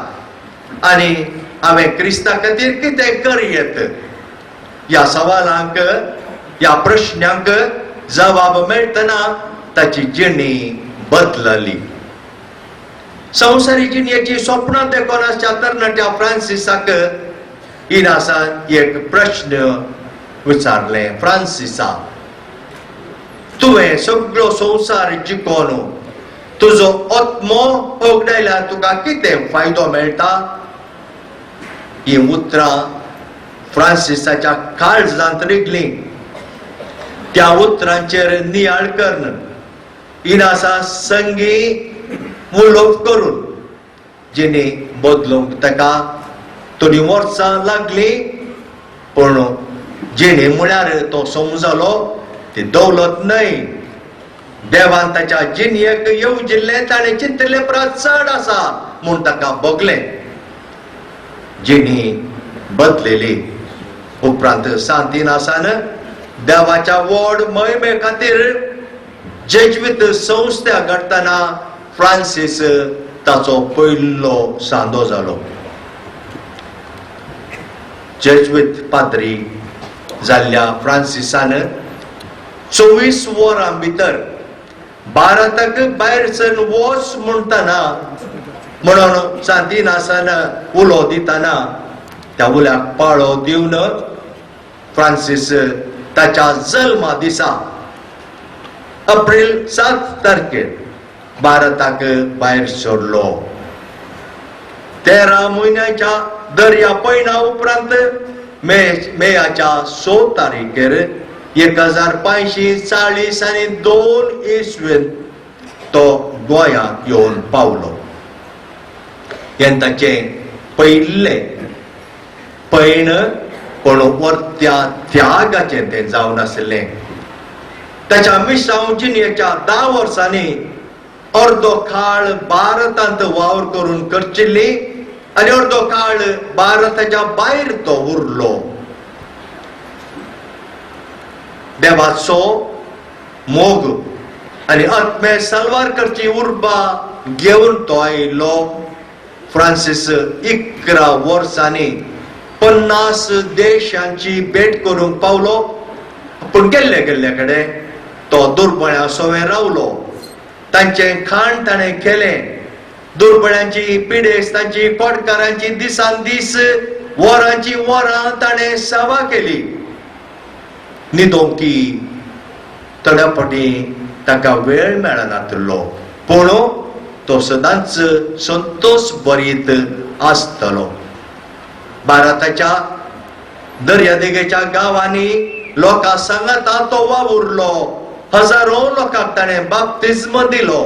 आनी हांवें क्रिस्ता खातीर कितें करीत. ह्या सवालांक ह्या प्रश्नांक जबाब मेळटना ताची जिणी बदलली. संवसारी जिणेची स्वप्नां देखोनाच्या तरणाट्या फ्रांसीसाक इनासान एक प्रश्न विचारलें. फ्रांसीसा, तुवें सगळो संवसार जिखून तुजो आत्मो ओगडायल्यार तुका कितें फायदो मेळटा? ही उतरां फ्रांसीसाच्या काळजांत रिगलीं. त्या उतरांचेर नियाळ करून इनासा संगी उलोवप करून जिणी बदलूंक ताका थोडीं वर्सां लागलीं, पूण जिणी म्हळ्यार तो समजलो ती दौलत न्हय. देवान ताच्या जिणयेक येवजिल्लें ताणें चिंतले परस चड आसा म्हूण ताका भोगलें. जिणी बदलेली. उपरांत सांतिनासान देवाच्या व्हड मोहिमे खातीर जेजुईत संस्था घडतना फ्रांसीस ताचो पयलो सांदो जालो. जेजुईत पाद्री जाल्ल्या फ्रांसीसान 24 वरां भितर भारताक भायर सर वच म्हणटना म्हणून सांतिनासान उलो दितना त्या उल्याक पाळो दिवन फ्रांसीस ताच्या जल्मा दिसा एप्रिल 7 तारखेर भारताक भायर सोडलो. 13 म्हयन्याच्या दर्या पैना उपरांत मेयाच्या 6 तारखेर 1542 इसवेंत तो गोंयांत येवन पावलो. हें ताचें पयलें पैण पूण वर्त्या त्यागाचें तें जावन आसलें. ताच्या मिसांव जिणेच्या 10 वर्सांनी अर्दो काळ भारतांत वावर करून करचिल्ली आनी अर्दो काळ भारताच्या भायर तो उरलो. देवाचो मोग आणि आत्मे सालवारकरची उर्बा घेऊन तो आयिल्लो. फ्रांसीस 11 वर्सांनी 50 देशांची भेट करूंक पावलो. पूण गेल्ले कडेन तो दुर्बळ्या सोवे रावलो. तांचे खाण ताणें केलें. दुर्बळ्यांची पिडेस्त, तांची कोडकारांची दिसान दीस, वरांची वरां ताणें सेवा केली. न्हिदोंकी थोड्या फावटी ताका वेळ मेळनासलो, पूण तो सदांच संतोष भरीत आसतलो. भारताच्या दर्यादेगेच्या गांवांनी लोकां सांगाता तो वावुरलो. हजारो लोकांक ताणें बाप्तिस्म दिलो.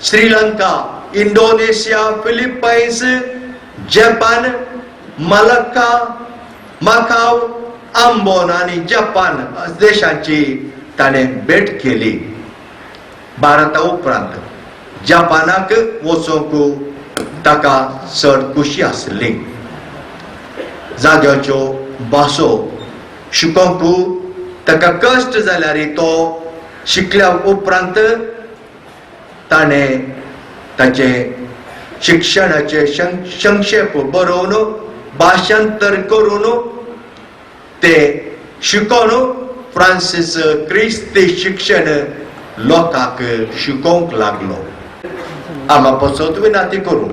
Sri Lanka, Indonesia, Philippines, Japan, Malacca, Macau, Ambon आणि जपान देशांची ताणें भेट केली. भारता उपरांत जपानाक वचूंक ताका चड खुशी आसली. जाग्याच्यो भासो शिकोवंक ताका कश्ट जाल्यार तो शिकल्या उपरांत ताणें ताचे शिक्षणाचे संक्षेप बरोवन भाशांतर करून ते शिकोवन फ्रांसीस क्रिस्ती शिक्षण लोकांक शिकोवंक लागलो. आम्हा पसत विनंती करूं,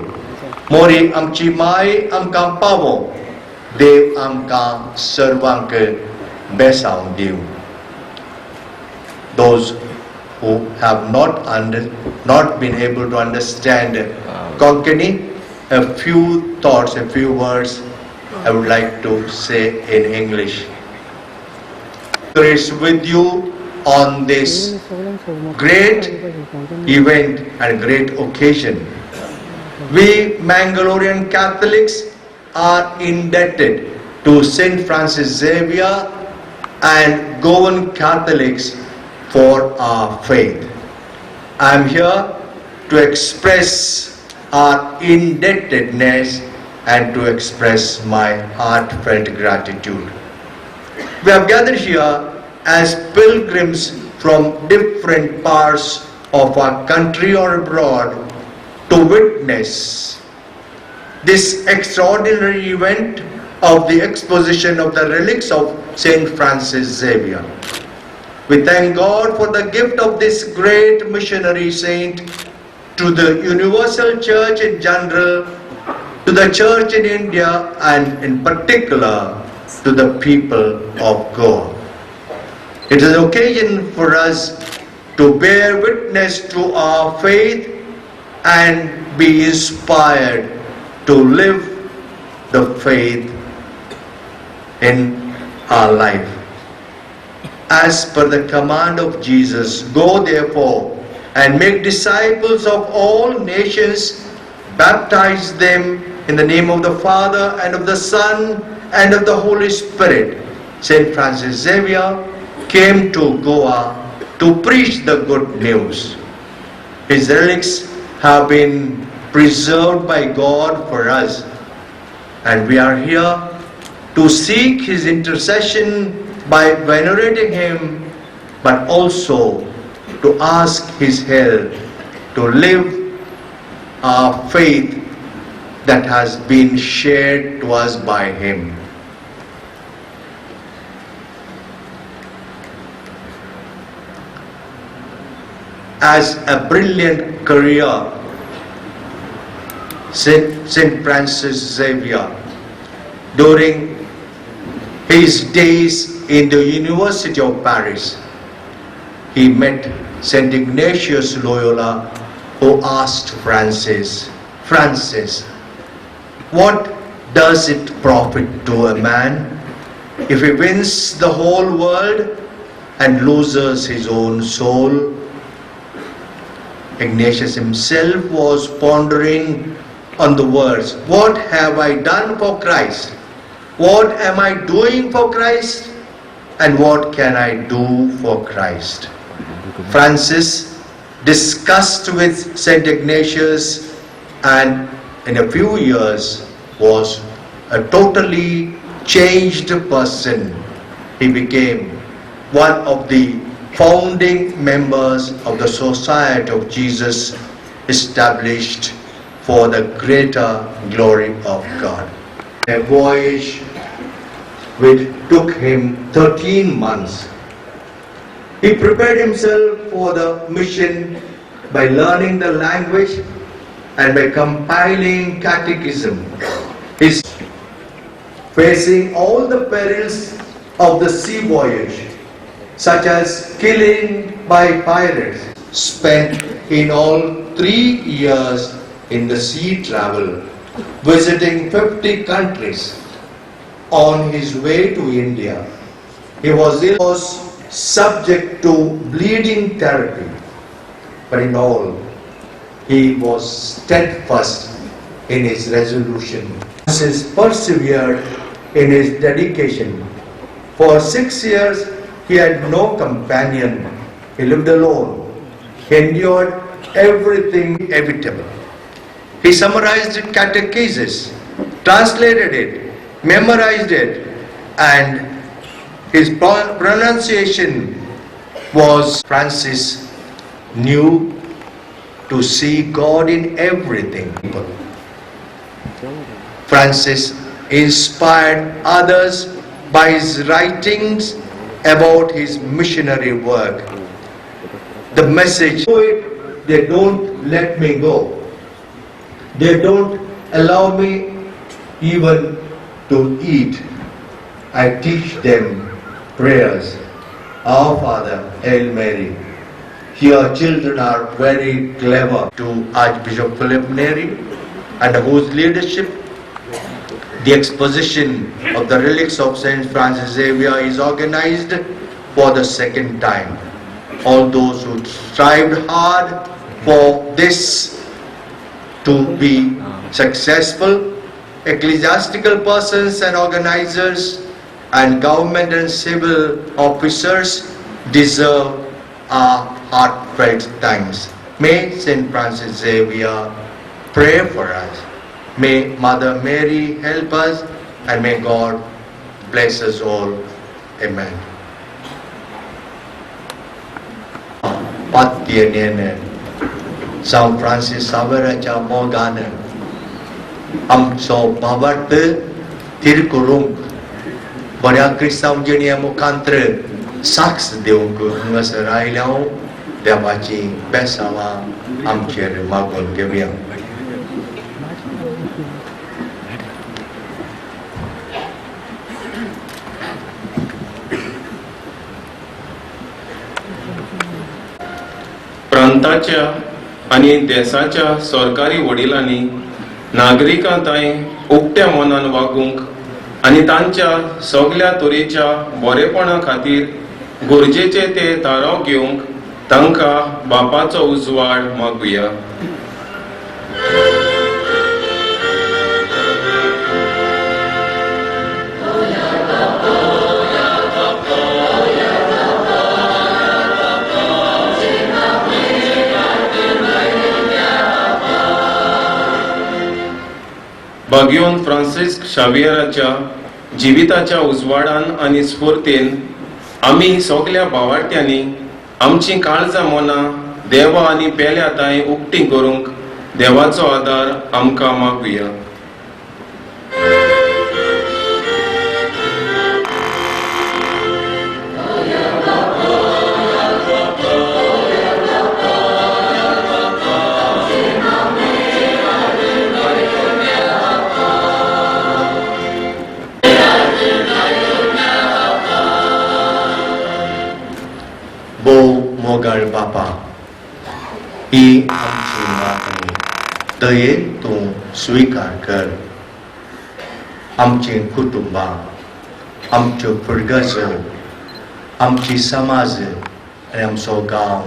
मोरी आमची माय आमकां पावो. देव आमकां सर्वांक बेसांव दिवं. Those who have not been able to understand Konkani, a few thoughts, a few words I would like to say in English. Grace with you on this great event and great occasion. We Mangalorean Catholics are indebted to Saint Francis Xavier and Goan Catholics for our faith. I am here to express our indebtedness and to express my heartfelt gratitude. We have gathered here as pilgrims from different parts of our country or abroad to witness this extraordinary event of the exposition of the relics of Saint Francis Xavier. We thank God for the gift of this great missionary saint to the universal church in general, to the church in India, and in particular to the people of Goa. It is an occasion for us to bear witness to our faith and be inspired to live the faith in our life. As per the command of Jesus, go therefore and make disciples of all nations, baptize them in the name of the Father and of the Son and of the Holy Spirit. Saint Francis Xavier came to Goa to preach the good news. His relics have been preserved by God for us, and we are here to seek his intercession by venerating him, but also to ask his help to live our faith that has been shared to us by him. As a brilliant career, Saint Francis Xavier, during his days in the University of Paris, he met Saint Ignatius Loyola, who asked Francis, what does it profit to a man if he wins the whole world and loses his own soul? Ignatius himself was pondering on the words, what have I done for Christ? What am I doing for Christ? And what can I do for Christ? Francis discussed with Saint Ignatius, and in a few years was a totally changed person. He became one of the founding members of the Society of Jesus, established for the greater glory of God. A voyage which took him 13 months. He prepared himself for the mission by learning the language and by compiling catechism. He's facing all the perils of the sea voyage, such as killing by pirates. Spent in all 3 years in the sea travel, visiting 50 countries. On his way to India, he was subject to bleeding therapy, but in all, he was steadfast in his resolution. Francis persevered in his dedication. For 6 years, he had no companion. He lived alone. He endured everything inevitable. He summarized catechesis, translated it, memorized it, and his pronunciation was Francis knew to see God in everything. Francis inspired others by his writings about his missionary work. The message, they don't let me go. They don't allow me even to eat. I teach them prayers. Our Father, Hail Mary. Here children are very clever. To Archbishop Philip Neri, under whose leadership the exposition of the relics of Saint Francis Xavier is organized for the 2nd time. All those who strived hard for this to be successful, ecclesiastical persons and organizers and government and civil officers deserve our heartfelt thanks. May Saint Francis Xavier pray for us. May Mother Mary help us, and may God bless us all. Amen. Patyenene Saint Francis Xavier Morgane amso bawat tirkurung Barya Kristau jenia mukantre saks deungku ngasarai lau dewaci besawa amcer magon gebiang. प्रांताच्या आणि देशाच्या सरकारी वडिलांनी नागरिकांताय उक्त्या मनान वागूंक आणि तांच्या सगळ्या तरेच्या बरेपणा खातीर गरजेचे ते थाराव घेवंक तांकां बापाचो उजवाड मागुया. भाग्योन फ्रांसिस शावियराच्या जिविताच्या उजवाडान आणि स्फूर्तीन आमी सगळ्या भावार्थ्यांनी आमची काळजां मनां देवा आनी पेल्या ताई उक्ती करूंक देवाचो आदार आमकां मागुया. मोगळ बापा, ही आमची मागणी दयेन तूं स्वीकार कर. आमची कुटुंबां, आमच्यो पिळगजो, आमची समाज आनी आमचो गांव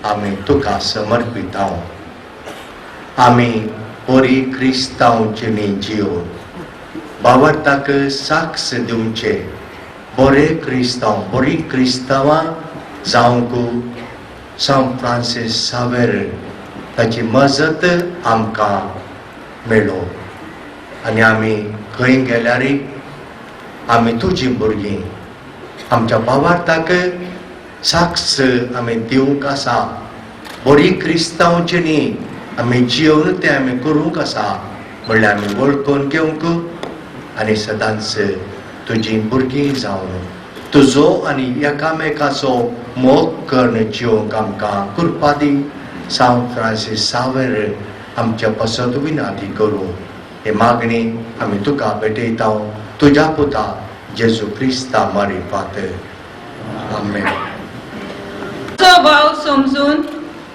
आमी तुका समर्पितांव. आमी बरी क्रिस्तांव जिणी जिवन भावार्थाक साक्ष दिवचे बरे क्रिस्तांव, बरी क्रिस्तांवां जावंक सांत फ्रांसीस सावेर ताची मजत आमकां मेळो. आनी आमी खंय गेल्यारय आमी तुजी भुरगीं आमच्या भावार्थाक साक्ष आमी दिवंक आसा बरी क्रिस्तांवची न्ही आमी जिवन तें आमी करूंक आसा म्हणल्यार आमी वळखून घेवंक आनी सदांच तुजी भुरगीं जावन तुजो आनी एकामेकाचो मोग करून जिवंक आमकां कृपा दी. सांत फ्रांसीस सावेर आमच्या पसंत विनाती करूं हे मागणी आमी तुका भेटयता तुज्या पुता जेजू क्रिस्ता मारी पातर. आमेन. तो भाव समजून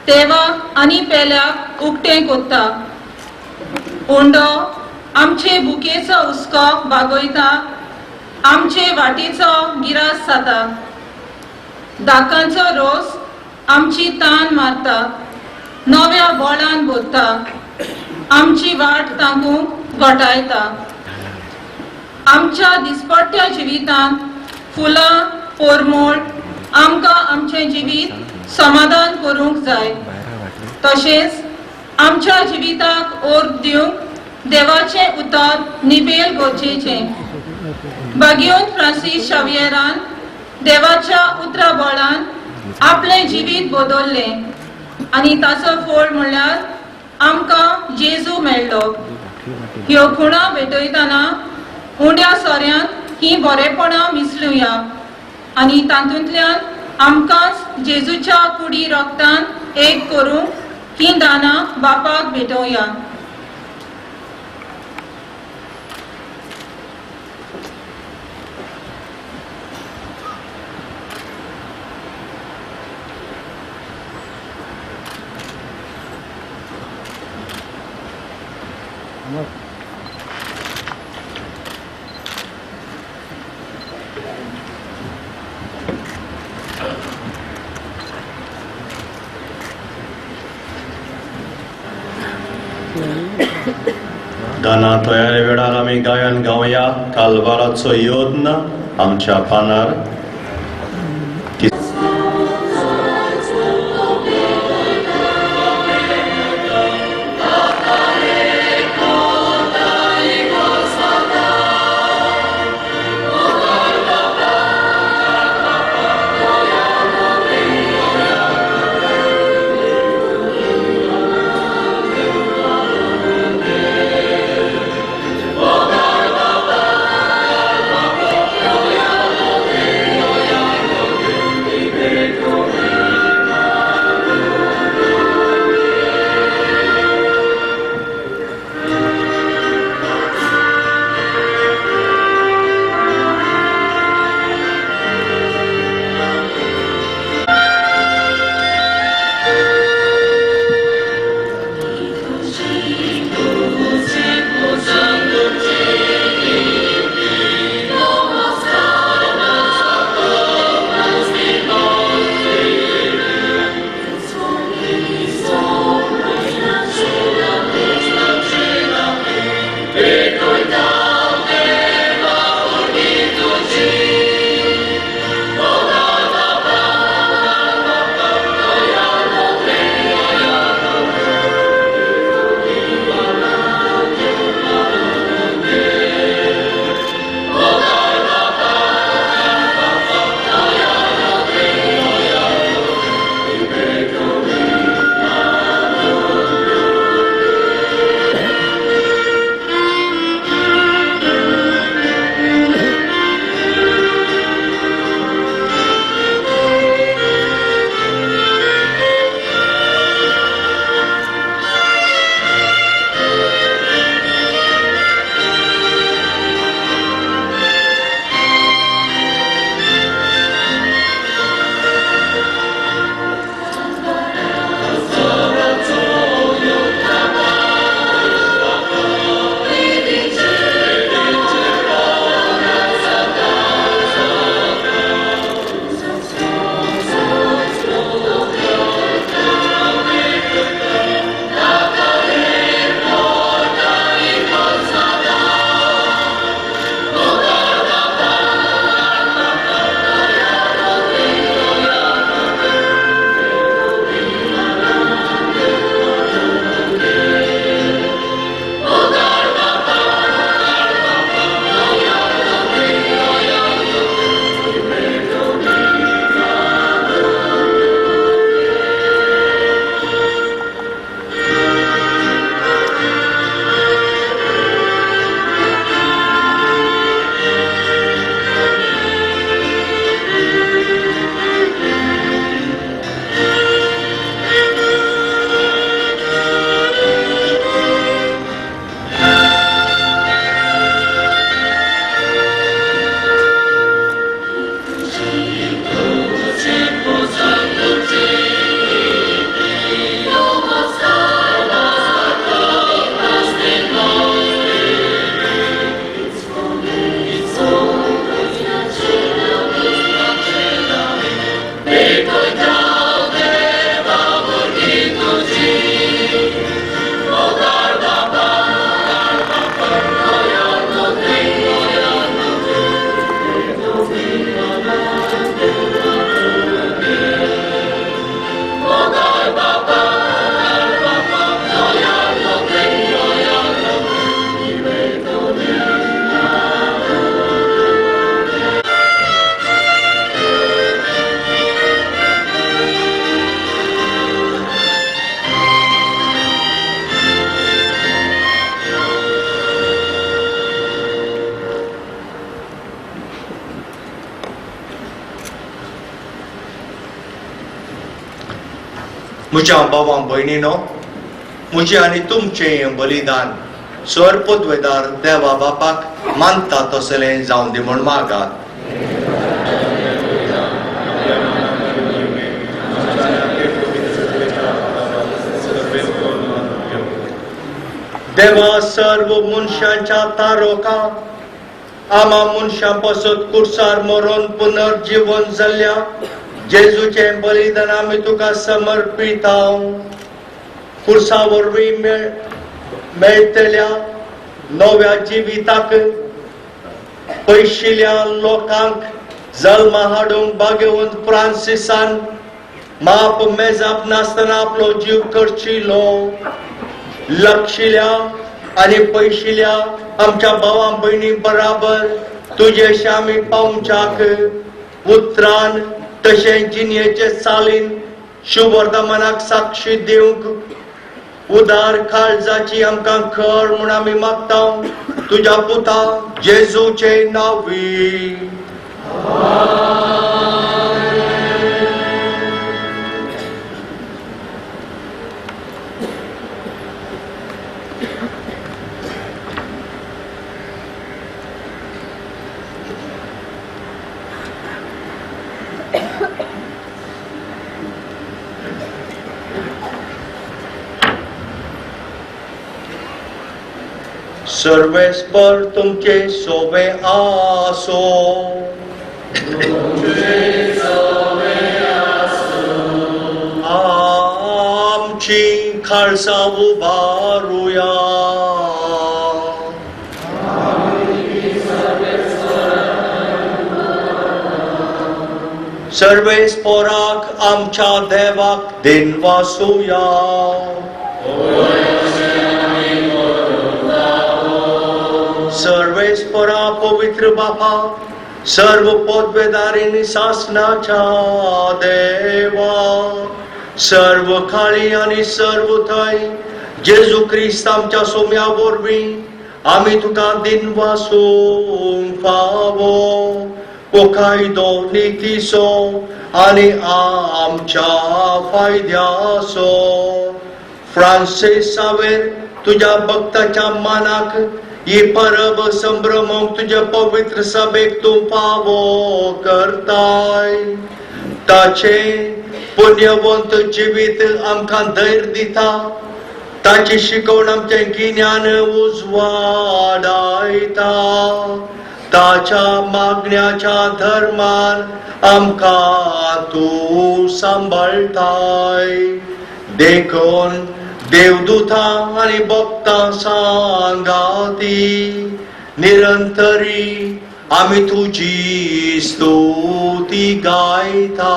देवाक आनी पेल्याक उक्तें कोत्ता. उंडो आमचे बुकेचो हुस्को बागयता, आमचे वाटेचो गिरास जाता. दाकांचो रोस आमची तान मारता, नव्या बोळान भोत्ता, आमची वाट तांकूंक घोटायता. आमच्या दिसपट्ट्या जिवितांत फुलां पोरमोळ आमकां आमचें जिवीत समाधान करूंक जाय. तशेंच आमच्या जिविताक ओर्द दिवंक देवाचें उतर निबेल गरजेचें. बागियोन फ्रांसीस शावियरान देवाच्या उतरा बळान आपलें जिवीत बदललें आनी ताचो फळ म्हणल्यार आमकां जेजू मेळ्ळो. ह्यो खुणा भेटयतना उंड्या सोऱ्यांत ही बरेपणां मिसळुया आनी तातूंतल्यान आमकांच जेजूच्या कुडी रोगतान एक करूंक ही दानां बापाक भेटोवया. दाना तयारे वेळार आमी गायन गावया कालवाराचो योद्न आमच्या पानार. म्हज्या भावां भयणीनो, म्हजें आनी तुमचें बलिदान स्वर्पद्वेदार देवा बापाक मानता तसलें जावं दी म्हूण मागात. देवा सर्व मनशांच्या तारोका आमा मनशां पासत कुर्सार मरून पुनर्जीवन जाल्ल्या जेजूचें बलिदान आमी तुका समर्पिता. कुर्सा वरवीं मेळटल्या नव्या जिविताक पयशिल्ल्या लोकांक जल्मा हाडूंक भाग्यवंत फ्रांसिसान माप मेजाप नासतना आपलो जीव करचिलो. लक्षिल्या आनी पयशिल्ल्या आमच्या भावां भयणी बराबर तुजेशे आमी पावच्याक उतरान तशें जिणेचे चालीन शुभवर्तमानाक साक्षी दिवंक उदार काळजाची आमकां खर म्हूण आमी मागता तुज्या पुता जेजूचे नांवी. सर्वेस्पर तुमचे सोबे आसो. आमची खालसा उबारुया. सर्वेस्पराक आमच्या देवाक दिनवासुया. सर्वेस्परा पवित्र बापा, सर्व पदवेदारी शासनाच्या देवा, सर्व काळी आणि सर्व थंय जेजू क्रिस्त आमच्या सोम्या वरवीं आमी तुका दिनवासूंक फावो. कायदो नितीसो आनी आमच्या फायद्याचो. फ्रांसीस हांवें तुज्या भक्ताच्या मानाक ही परब संभ्रमोक तुझ्या पवित्र सभेक तूं फावो करताय. ताचे पुण्यवंत जिवीत आमकां धैर्य दिता. ताची शिकवण आमचें गिन्यान उजवाडायता. ताच्या मागण्याच्या धर्मान आमकां तूं सांबाळताय. देखून देवदूतां आनी भक्तां सांगाती निरंतरी आमी तुजी स्तुती गायता.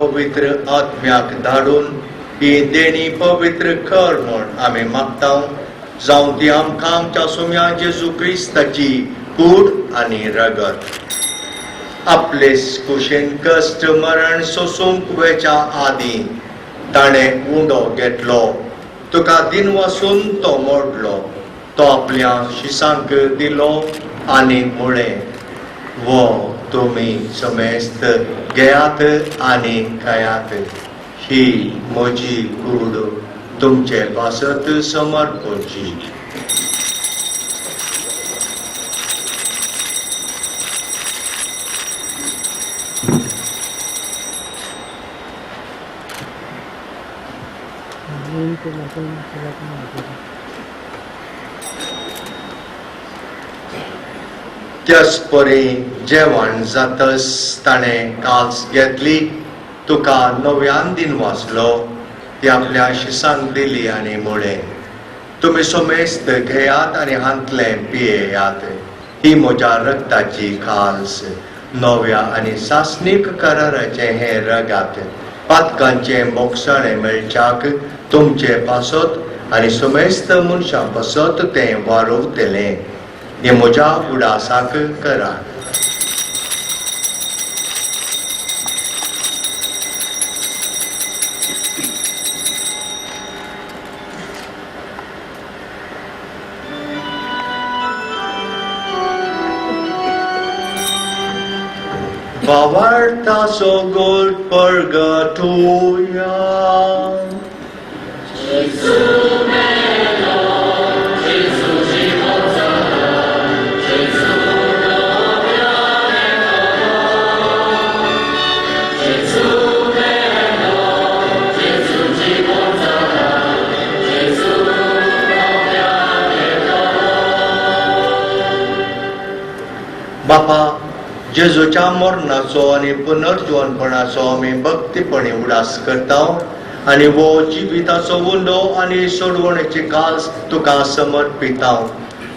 पवित्र आत्म्याक धाडून ही देणी पवित्र कर म्हूण आमी मागता. जावं ती आमकां आमच्या सोम्या जेजू क्रिस्ताची कूड आनी रगत. आपले कुशेन कश्ट मरण सोसूंक वेच्या आदीं ताणें उंडो घेतलो. तुका दिनवासून तो मोडलो. तो आपल्या शिसांक दिलो आनी म्हळें, वो तुम्ही समेस्त घेयात आणि खायात. ही म्हजी कूड तुमचे पासत समर्पणची. त्याच परी जेवण जातस ताणें काल्स घेतली. तुका नव्यान दिन वाचलो ती आपल्या शिसांक दिली आनी म्हळें, तुमी समेस्त घेयात आनी हांतलें पियेयात. ही म्हज्या रक्ताची खाल्स नव्या आनी सासणीक कराराचें हें रगात. पातकांचे मोगसाणें मेळच्याक तुमचे पासत आनी समेस्त मनशां पासत तें वारोवतलें. हें म्हज्या उडासाक करा. Vavartaso gold purgatoria. बापा, जेजूच्या मरणाचो आनी पुनर्जीवनपणाचो आमी भक्तीपणी उडास करता आनी वो जिविताचो उंडो आनी सोडवणेची काल्स तुका समर्पिता.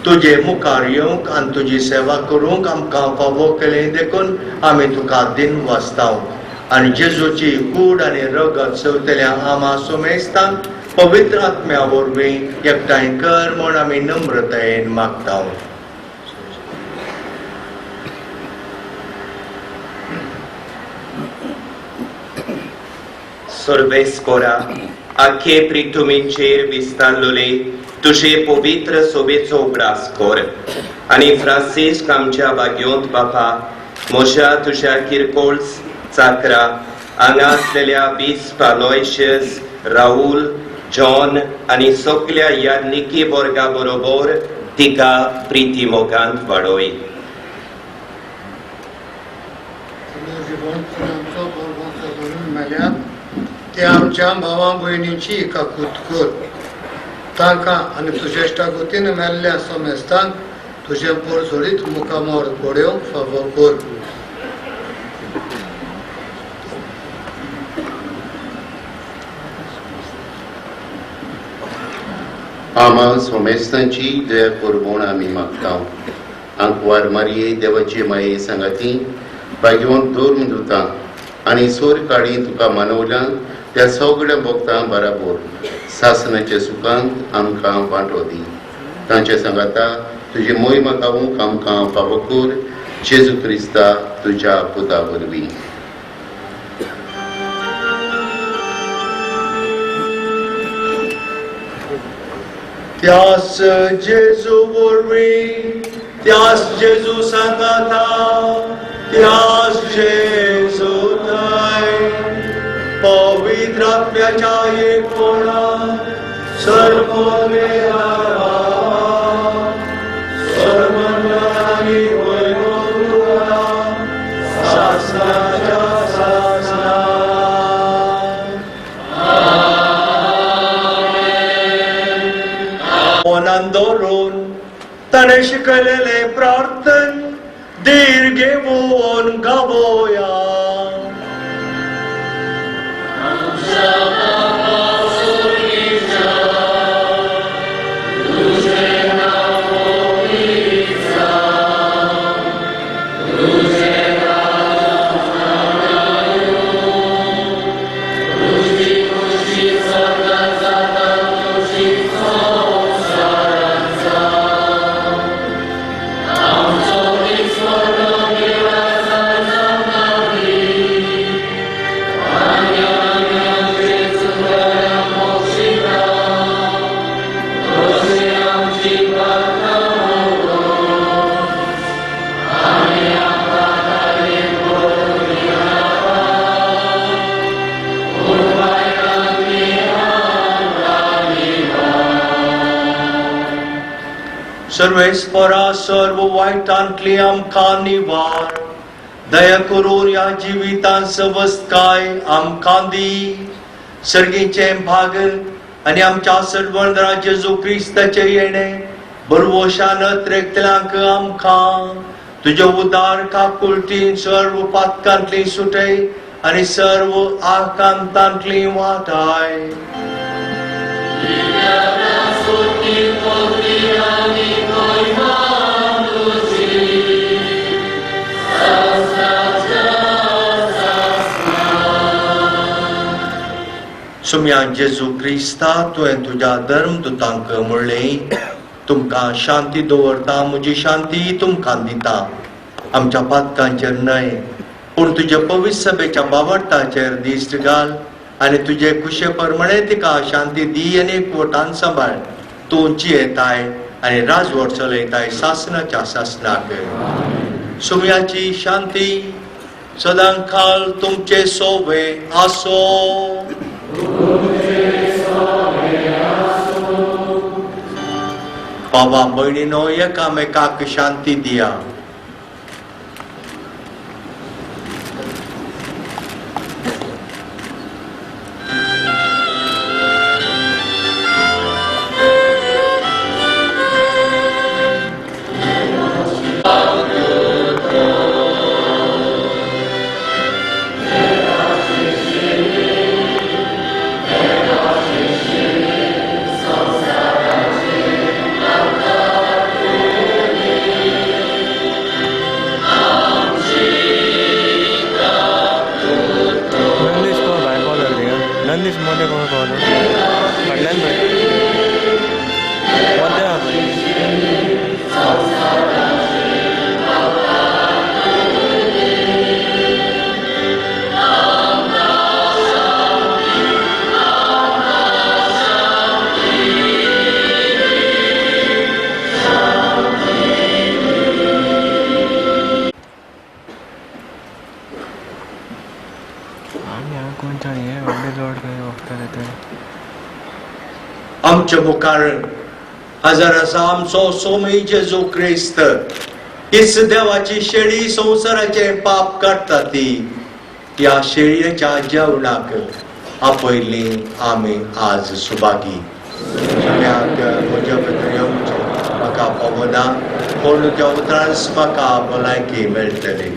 तुजे मुखार येवंक आनी तुजी सेवा करूंक आमकां फावो केलें देखून आमी तुका दिन वाचता. आनी जेजूची कूड आनी रगत सेवतल्या आमा समेस्तांक पवित्र आत्म्या वरवीं एकठांय कर म्हूण आमी नम्रतायेन मागता. सर्वेस्कोरा आख्खे पृथ्वीचेर विस्तारलोले तुजे पवित्र सोबेचो उगडास कर आनी फ्रांसीस आमच्या भाग्योंत बापा म्हज्या तुज्या किरकोळ चाकरा हांगा आसलेल्या बिस्प अलोयशियस, राहुल, जॉन आनी सगल्या याज्ञिकी वर्गा बरोबर तिका प्रिती मोगांत वाडोय. ते आमच्या भावा भयणीची एकाकूत कर. तांकां आनी तुज्या इश्टागतीन मेल्ल्या समेस्तांक तुजें परसोडीत मुखामोर पड्योवंक फावो कर. आमा सोमेस्तांची दया कर म्हूण आमी मागता. आंकवार मारये देवाची माये सांगाती भाग्यवंत धर्म दिता आनी सोर काडी तुका मानवल्यां त्या सगळ्या भक्तां बराबर सासनाच्या सुखांत आमकां वांटो दी. तांच्या सांगाता तुजी मोहीम खावूंक आमकां फावो कर. जेजू क्रिस्ता तुज्या पुता वरवीं. त्यास जेजू वरवीं, त्यास जेजू सांगाता, त्यास जेजू थंय पवित्र आत्म्याच्या एकपणान सर्व देवा सर्वज्ञानी वैभव तुला सासणाच्या सासणात. मनान दवरून ताणें शिकयलेले प्रार्थन दीर घेवन गावोया. सर्वेस्परा सर्व वाईटांतली आमकां निवार. दया करून ह्या जिवितांत सवस्त काय आमकां दी. सर्गीचे भाग आनी आमच्या सर्वंतरा जेजू क्रिस्ताचे येणे बरवशान त्रेकतल्यांक आमकां तुज्या उदार काकुळटीन सर्व पातकांतली सुटय आनी सर्व आकांतांतली वाटाय. सुम्या जेजू क्रिस्ता तुवें तुज्या धर्मदुतांक म्हणलें, तुमकां शांती दवरता, म्हजी शांती तुमकां दिता. आमच्या पातकांचेर न्हय पूण तुजे पवित्र सभेच्या बावटाचेर दिश्ट घाल आनी तुजे कुशे प्रमाणे तिका शांती दी आनी एकवटान सांबाळ. तूं जियेताय आनी राजवट चलयताय सासणाच्या सासणाक. सुम्याची शांती सदांकाल तुमचे सोबे आसो. बाबा भयणीनो एकामेकाक शांती दिया. नंदीश मोठे कोण पावलो फाटल्यान आमच्या मुखार हजर आसा आमचो सोमय जेजू क्रिस्त. हीच देवाची शेळी संवसाराचे पाप काडटा ती. ह्या शेळयेच्या जेवणाक आपयली आमी आज सुभागी. म्हज्या भितर येवचे म्हाका पवना पूण तुज्या उतरांस म्हाका भलायकी मेळटली.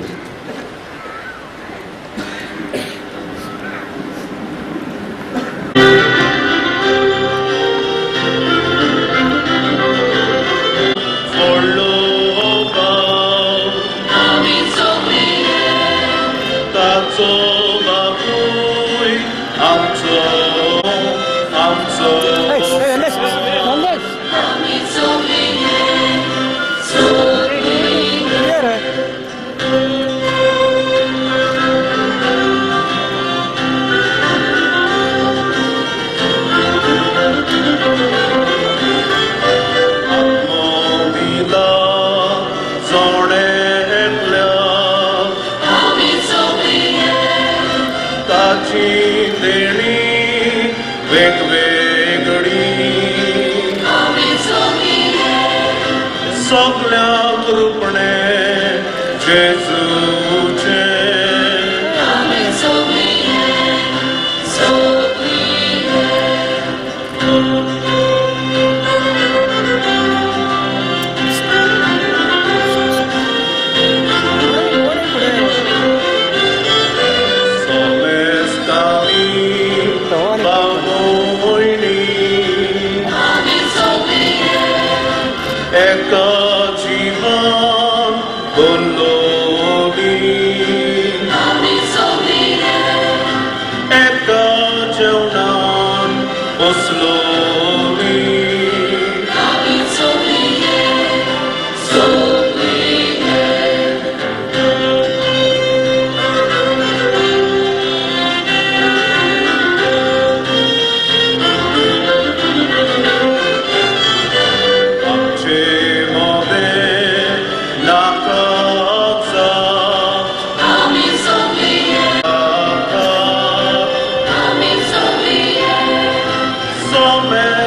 Amen.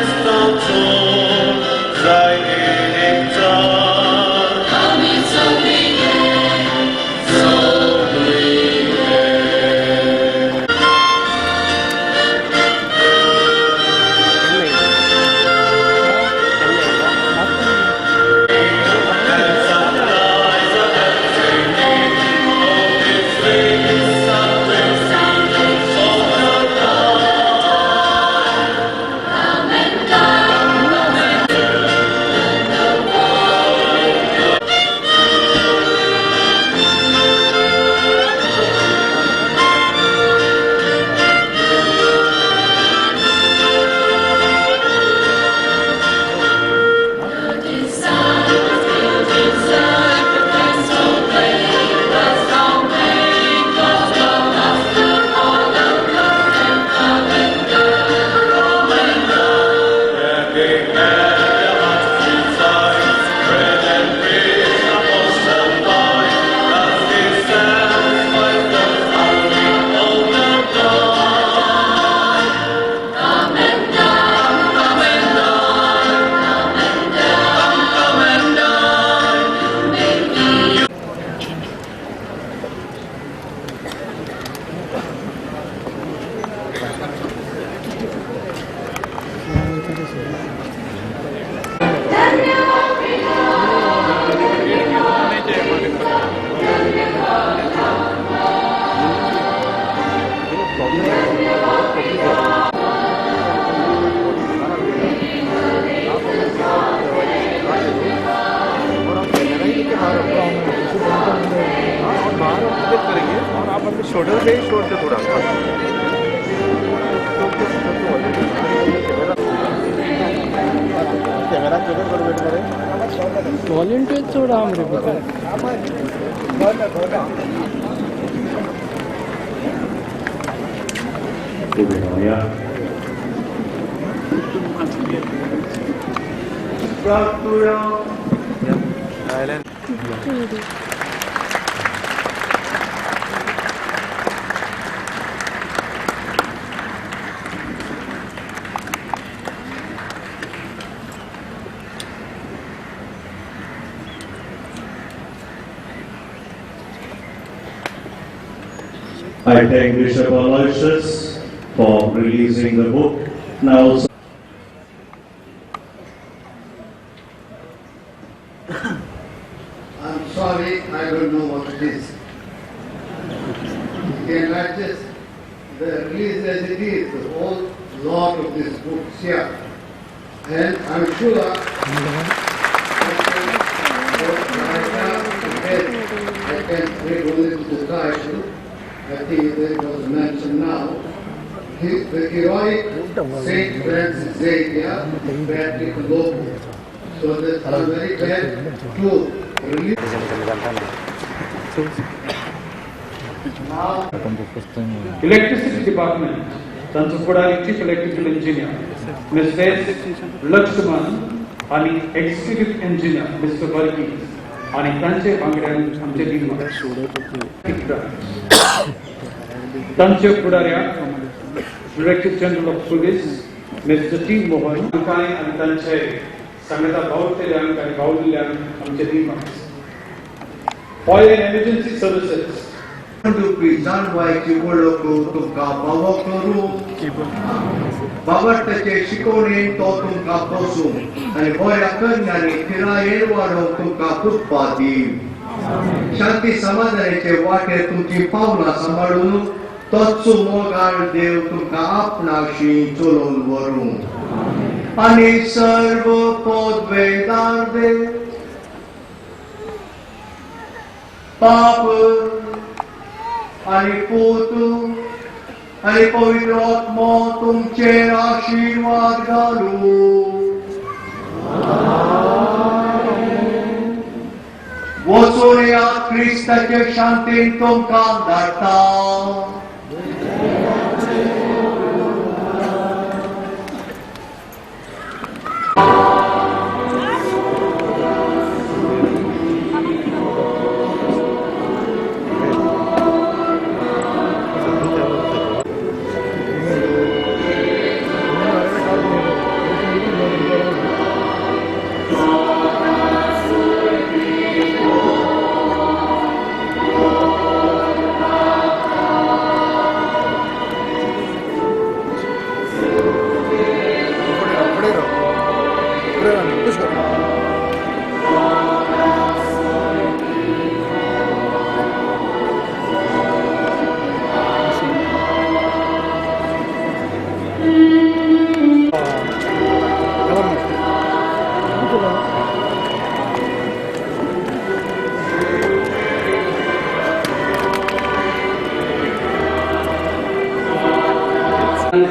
शोल्डर से ही छोड़ दे थोड़ा वॉलंटियर थोड़ा हमरे बता I thank Bishop Aloysius for releasing the book. Now also I'm sorry, I don't know what it is. You can adjust the release as it is, the whole lot of these books here. And I'm sure I can read only to the title. I think that was mentioned now. The heroic Saint Francis Xavier, Patrick Lobo. So that I'm very glad to release. Now, Electricity Department, Tanjapura Chief Electrical Engineer, Ms. S. Lakshman, आणि Executive Engineer, Mr. Varghese, आणि त्यांचे वांगड्यां आमचे टीम त्यांचे पुढाऱ्या Director General of Police, Mr. T. Mohan, आणि त्यांचे संगता भावतेल्यांक आणि भावलेल्यांक आमचे team Oil and Emergency Services. जाणवायची ओळख तुमका बाबा करू बाबाचे शिकवणे तो तुमका पोसून आणि बऱ्या करण्याने फिरायेर वाढव तुमका पुष्पा देईल शांती समाधानाचे वाटे तुमची पावला सांभाळून तोच मोगाळ देव तुमका आपणाशी चोलून वरून आणि सर्व पदवेदार देव पाप आणि पोतू आणि पवित्र आत्मा तुमचे आशीर्वाद घालू वचून या ख्रिस्ताचे शांतीन तुमका धाडटा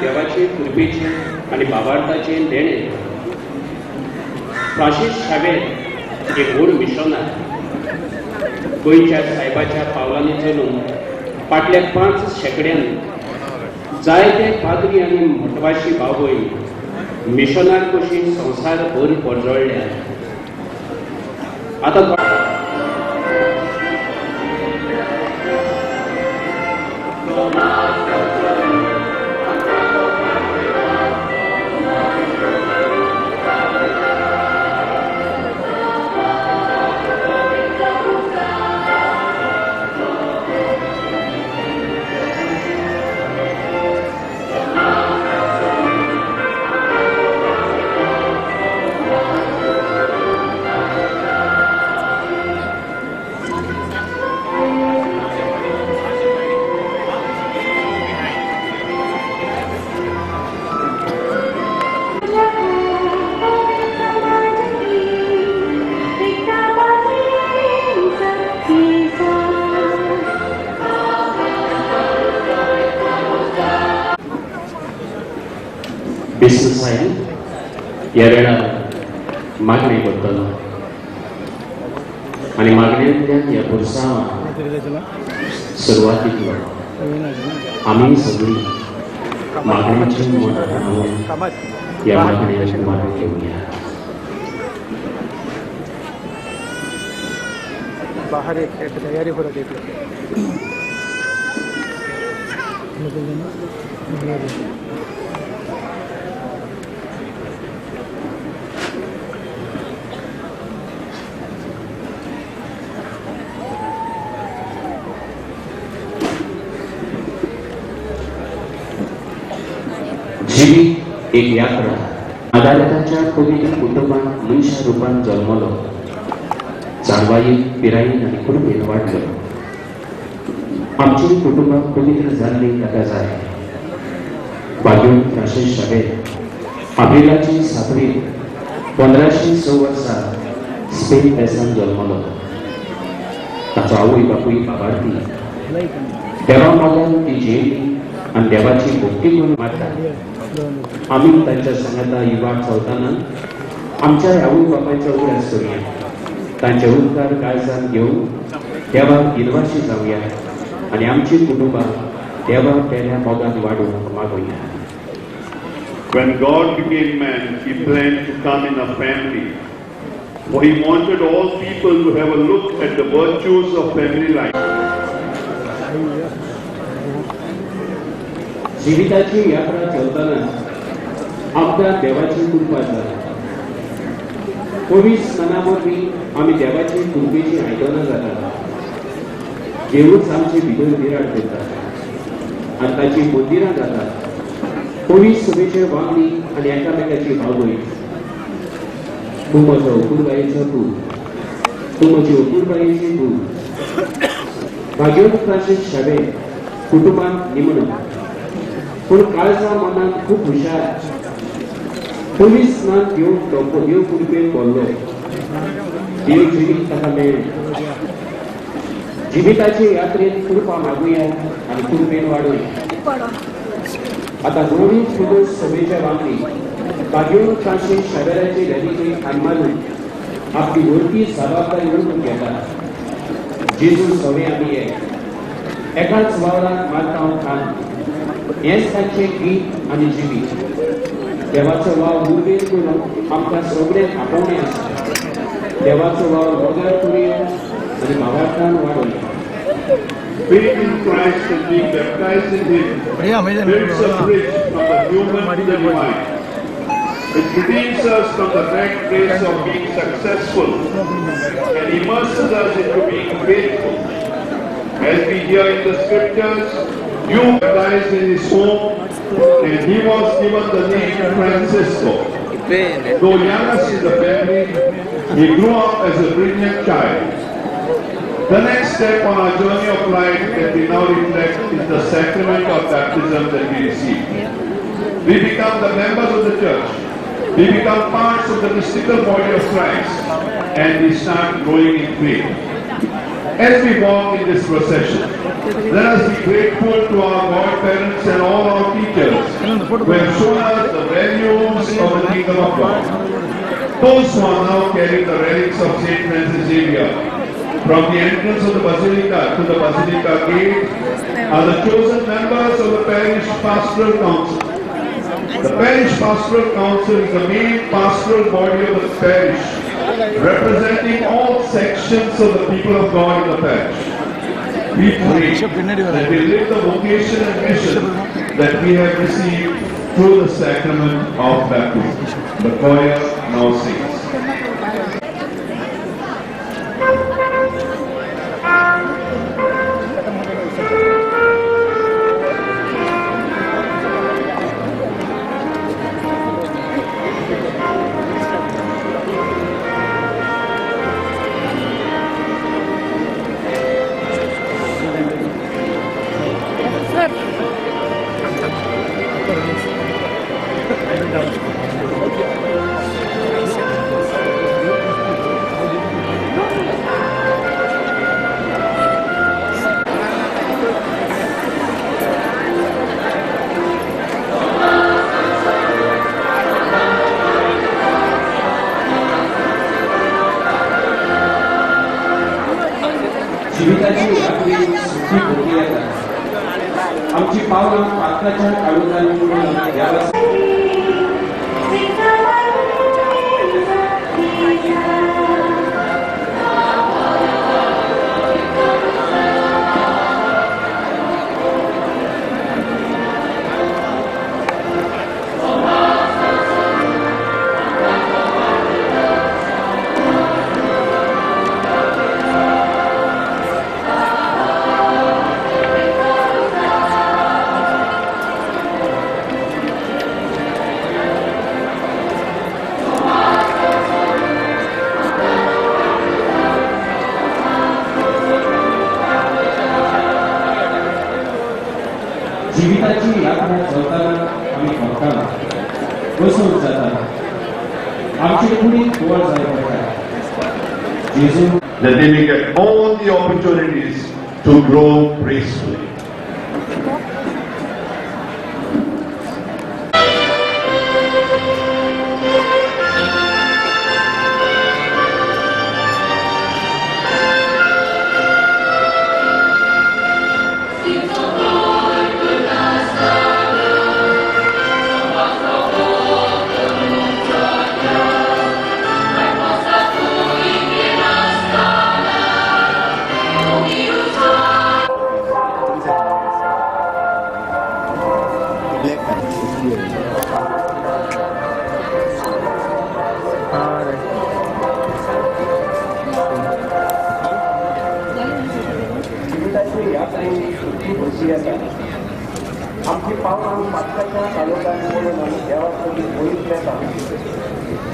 देवाचे कृपेचे आणि बाबार्थाचे देणे फ्रांसीस शावेर एक व्हड मिशनर गोंयच्या साहेबाच्या पावलांनी चलून फाटल्या 5 शेंकड्यांनी जायते पाद्री आनी म्हत्वाची भाव भयण मिशनार कशी संवसारभर पडजळल्या आता क्रिस्मस आहे ह्या वेळार मागणी करतलो आणि मागण्यांतल्यान ह्या पुरसांवां सुरवातीक आमी सगळीं मागण्यांची मनात घालून ह्या मागण्यांची मागणी घेवया. बाहर एक तैयारी हो रही है. जिवीत एक यात्रा अदालताच्या पवित्र कुटुंबात मनुष्य रूपान जल्मलो, चांगवाईन पिरायीन आणि कुटुंबीन वाढलो. आमची कुटुंबात पवित्र जाल्ली ताका जाय. बागेन फ्रांसीस शावेर अब्रिलाची 7 1506 वर्सा स्पेन देशांत जल्मलो. ताचो आवय बापूय बाबार्थी. देवा मागून ती जेली आणि देवाची भक्ती करून मारता. आम्ही तांच्या संगता ही वाट चलतना आमच्या आवय बापायचो उगडास करूया. तांचे उपकार काळजान घेऊन देवाक दिलवाशी जाऊया आणि आमची कुटुंबा देवा तेऱ्या मोगान वाडूंक मागुया. When God became man, he planned to come in a family. For he wanted all people to have a look at the virtues of family life. जीविताची यात्रा चलतना आमकां देवाची कृपा जाली. पवित्र स्नानावरवीं आमी देवाची कृपेची आयदनां जाता. देवूच आमचे भितर विराट करता आनी ताची मंदिरां जातात. पवित्र सभेचे वांगडी आनी एकामेकाची भावय. तूं म्हजो अपुरबायेचो तूं, तूं म्हजी अपुरबायेची तूं. भाग्यवंत फ्रांसीस शावेर कुटुंबांत निमणो पूण काळजा मनांत खूब हुशार. पवित्र स्नान घेवन तो देव कृपेन बोल्लो. देव जिवीत ताका मेळ्ळें. जिविताचे यात्रेत कृपा मागुया आनी कृपेन वाडुया. आता दोन्ही पवित्र सभेच्या वांगडी भाग्यवंत फ्रांसीस शावेराचे रॅलीक हात मारून आपली व्हडली जबाबदारी उडून घेता. जेजू सवे आमी एकाच वावरांत मारता खान. हेच तांचे गीत आनी जिवीत. देवाचो वाव उर्बेर करून आमकां सगळ्यांक आपोवणें आसा. देवाचो वाव मोगार करुया आनी भावार्थान वाडोवया. Faith in Christ and being baptized in Him builds a bridge from the human to the divine. It redeems us from the rat race of being successful and immerses us into being faithful. As we hear in the scriptures, you baptized in His home, and He was given the name Francisco. Though youngest in the family, he grew up as a brilliant child. The next step on our journey of life that we now reflect is the sacrament of baptism that we receive. We become the members of the church. We become parts of the mystical body of Christ, and we start growing in faith. As we walk in this procession, let us be grateful to our godparents and all our teachers who have shown us the values of the kingdom of God. Those who are now carrying the relics of Saint Francis Xavier from the entrance of the Basilica to the Basilica gate are the chosen members of the Parish Pastoral Council. The Parish Pastoral Council is the main pastoral body of the parish, representing all sections of the people of God in the parish. We pray that we live the vocation and mission that we have received through the sacrament of baptism. The choir now sings. आमची भुरगीं येतात आमची पावलां पातकाच्या काळोखांनी देवा जिविताची यात्रा चलताना आम्ही भोगताना बसून जाताना आमची कुणीच गोड जाय पडटा जेजू that they may get all the opportunities to grow gracefully. जीविताची यात्रेची सुखी भरती येता आमची पावलां पातकाच्या काळोखांनी म्हणून आमी देवाची वळीक येता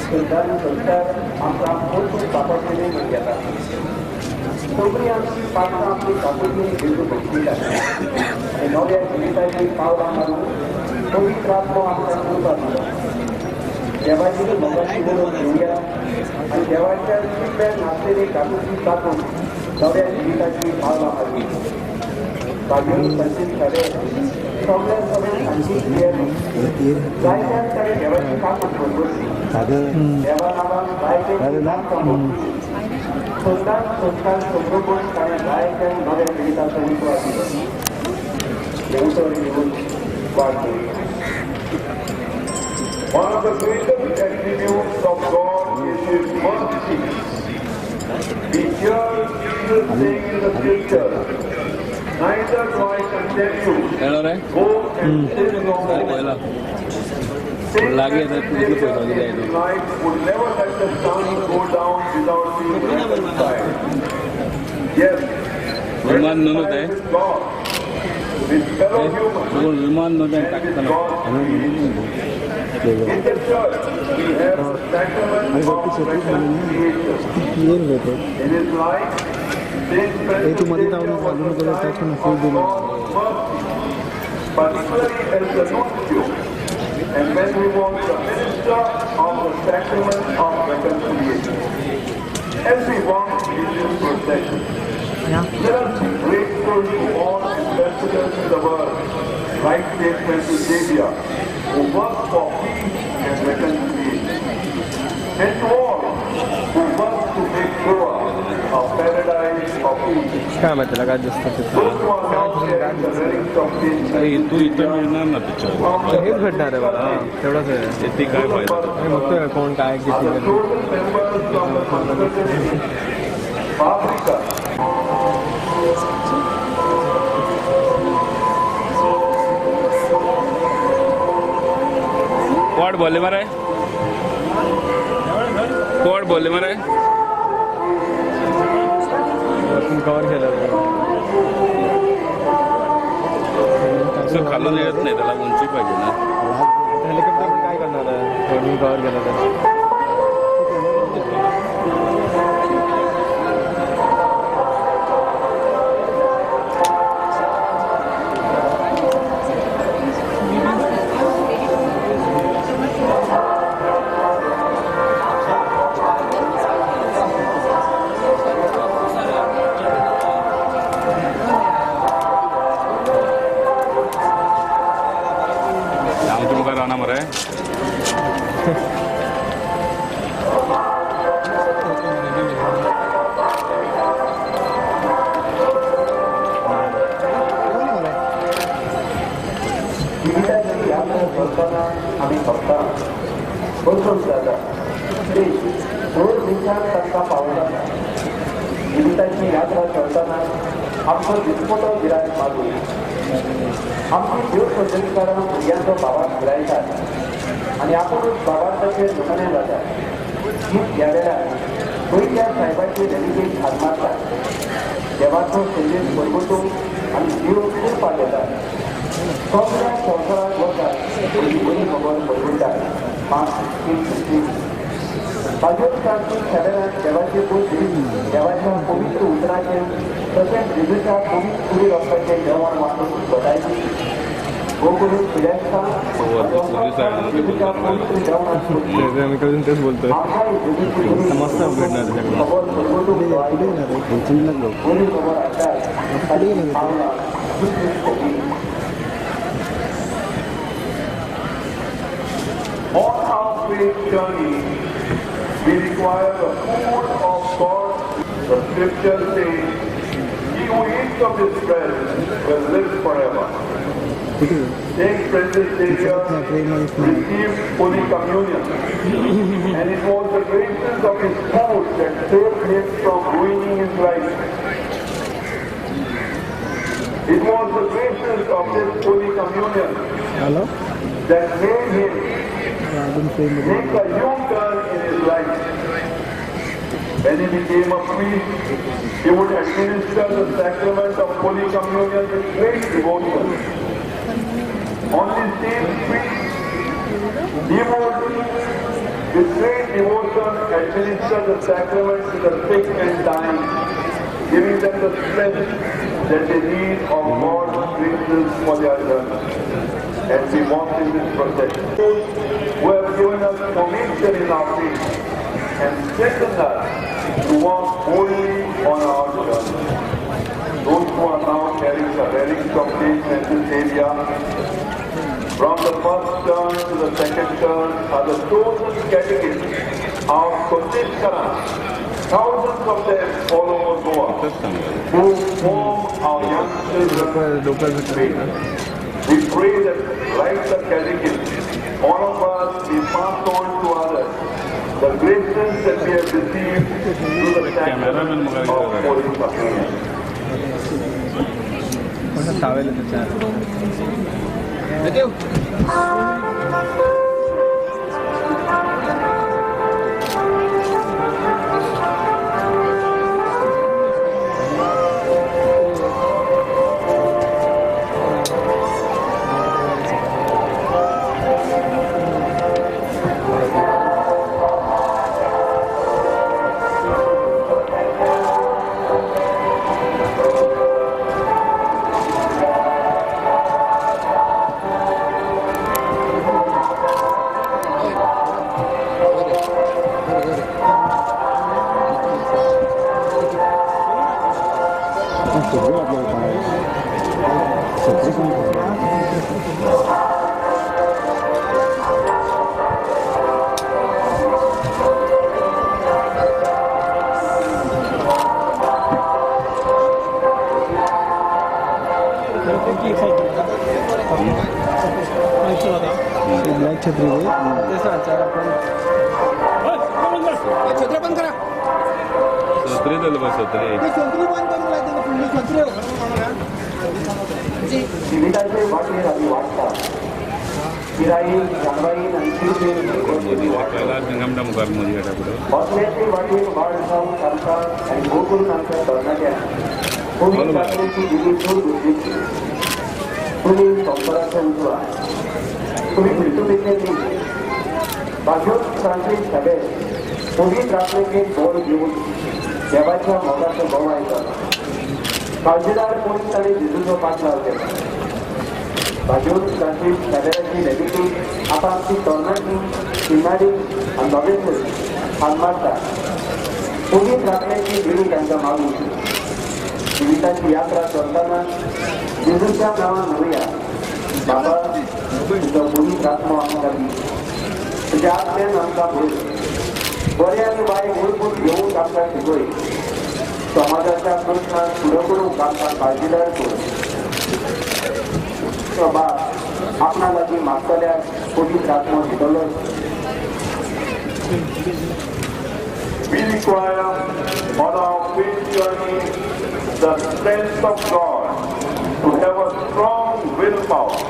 संतान संस्कार आमकां खूब पापाचेर घेता सगळीं आमची पात्रां आपली काकुली जेजू भक्तीतात आनी नव्या जिविताची पावलां मारून पवित्र आत्मा आमकां कृपा दिता देवाची मोगाची म्हणून घेवया आनी देवाच्या शिकव्यान नाचलेली काकुली तातूंत नव्या जिविताची पावलां मारली बागेन पंचवीस सगळ्या सगळ्या आणखी जायत्या तरे देवाची काकूट करतली देवा नांवान जायते नाम कमवतली संतान संस्कार संप्रोपण ताणें जायत्या नव्या जिविताचो विश्वास दिलो देवतोरी घेवन वाट करूया. One of the greatest attributes of God is His mercy. We hear Jesus saying in the scripture, neither do I condemn you, go and sin no more. Sin in life would never let the sun go down without being reconciled. Yes, reconciled with God, with fellow humans, and with God. In the church, we have the sacrament of reconciliation. In his life, Saint Francis Xavier was the sign of God's mercy, particularly as the nuncio, and when he was the minister of the sacrament of reconciliation. As we walk in this procession, let us be grateful to all ambassadors in the world, like Saint Francis Xavier, who work for peace and reconciliation, and to all who work to make Goa a paradise of peace. काय माहिती काय जास्त Those who are now sharing the relics of Saint तू इथं मिळणार ना पिक्चर हेच घडणार आहे मला तेवढंच आहे ती काय फायदा बघतोय कोण काय are the किती chosen members of the confraternity, Africa. कोण बोलले मरे कोण बोलले मरे कव्हर केलं खालून येत नाही त्याला उंची पाहिजे ना हेलिकॉप्टर काय करणार आहे कव्हर केलं तर राणा मरे बसून जाता ते दोन दिवसांत तांकां पावूं जाता जिविताची यात्रा करतना आमचो दिसपटो गिरायक मागून आमची देव सजनकारां भुरग्यांचो भावाक भिरायतात आनी आपुणूच भावार्थाचेर दुखणें जाता हीच ह्या वेळार गोंयच्या साहेबाची डेलिगेट हात मारतात देवाचो संदेश परगटूंक आनी जीव करपाक येतात सगळ्या संवसाराक वतात ही बरी खबर परगटात 5 बाजून फ्रांसीस शेवेरान देवाचे बुद्धी देवाच्या पवित्र उतराचे तशेंच जेजूच्या पवित्र पुरी रक्ताचे जेवण वाटून बतायची गोकुळून फिरायचा जेजूच्या पवित्र जेवणात तेच बोलतोय मस्त भेटणार खबर परगटूंक बरी खबर हाडटात On our faith journey, we require the food of God. The scripture says, "He who eats of his bread will live forever." Saint Francis Xavier received Holy Communion, and it was the graces of his food that saved him from ruining his life. It was the graces of this Holy Communion that made him make a U-turn in his life. When he became a priest, he would administer the sacrament of Holy Communion with great devotion. On his same priest, he would, with great devotion, administer the sacrament to the sick and dying, giving them the strength that they need of God's graces for their journey. And we walk in this process. Who have given us conviction in our faith and strengthened us to walk boldly on our journey. Those who are now carrying the relics of Saint Francis Xavier, from the first turn to the second turn, are the chosen catechists of Franciscans. Thousands of them all over Goa, who form our young children's faith. We pray that, like the catechism, all of us we pass on to others the graces that we have received through the sacrament of Holy Communion. Black छत्री छत्री बंद करा छत्री झालं बस छत्री बंद करून जीविताचे वाटेर आमी वाटतात किरायीन जानवाईन आनी बसल्याचे वाटेर वाड जावन तांकां आनी भोव करून आमच्या तरणाट्यांक कोणी जात्रेची दिली चड गरजेची तुमी संवसाराचो उजवा तुमी फिरतुलेचे बाजून फ्रांसीस शेवेर पवित्र आत्मेक बोर घेवन देवाच्या मोगाचो भोव आयकला काळजीदार कोणी ताणें जेजूचो पाटलाव केला बाजून फ्रांसीस शेवेराची लेगिटी आतां आमची तरणाटी शिनारी आनी नवेंद्र हात मारता पवित्र आत्म्याची देणी तांकां मागून जिविताची यात्रा करतना जेजूच्या नांवान म्हणुया बाबा तुजो पवित्र आत्मो आमकां दी तुज्या आत्म्यान आमकां भर बरें आनी वायट वळखून घेवून आमकां शिकय समाजाच्या प्रश्नांक फुडो करूंक आमकां काळजीदार कर बाबा आपणा लागीं मागतल्याक पवित्र आत्मो दितलो We require on our faith journey the strength of God to have a strong willpower.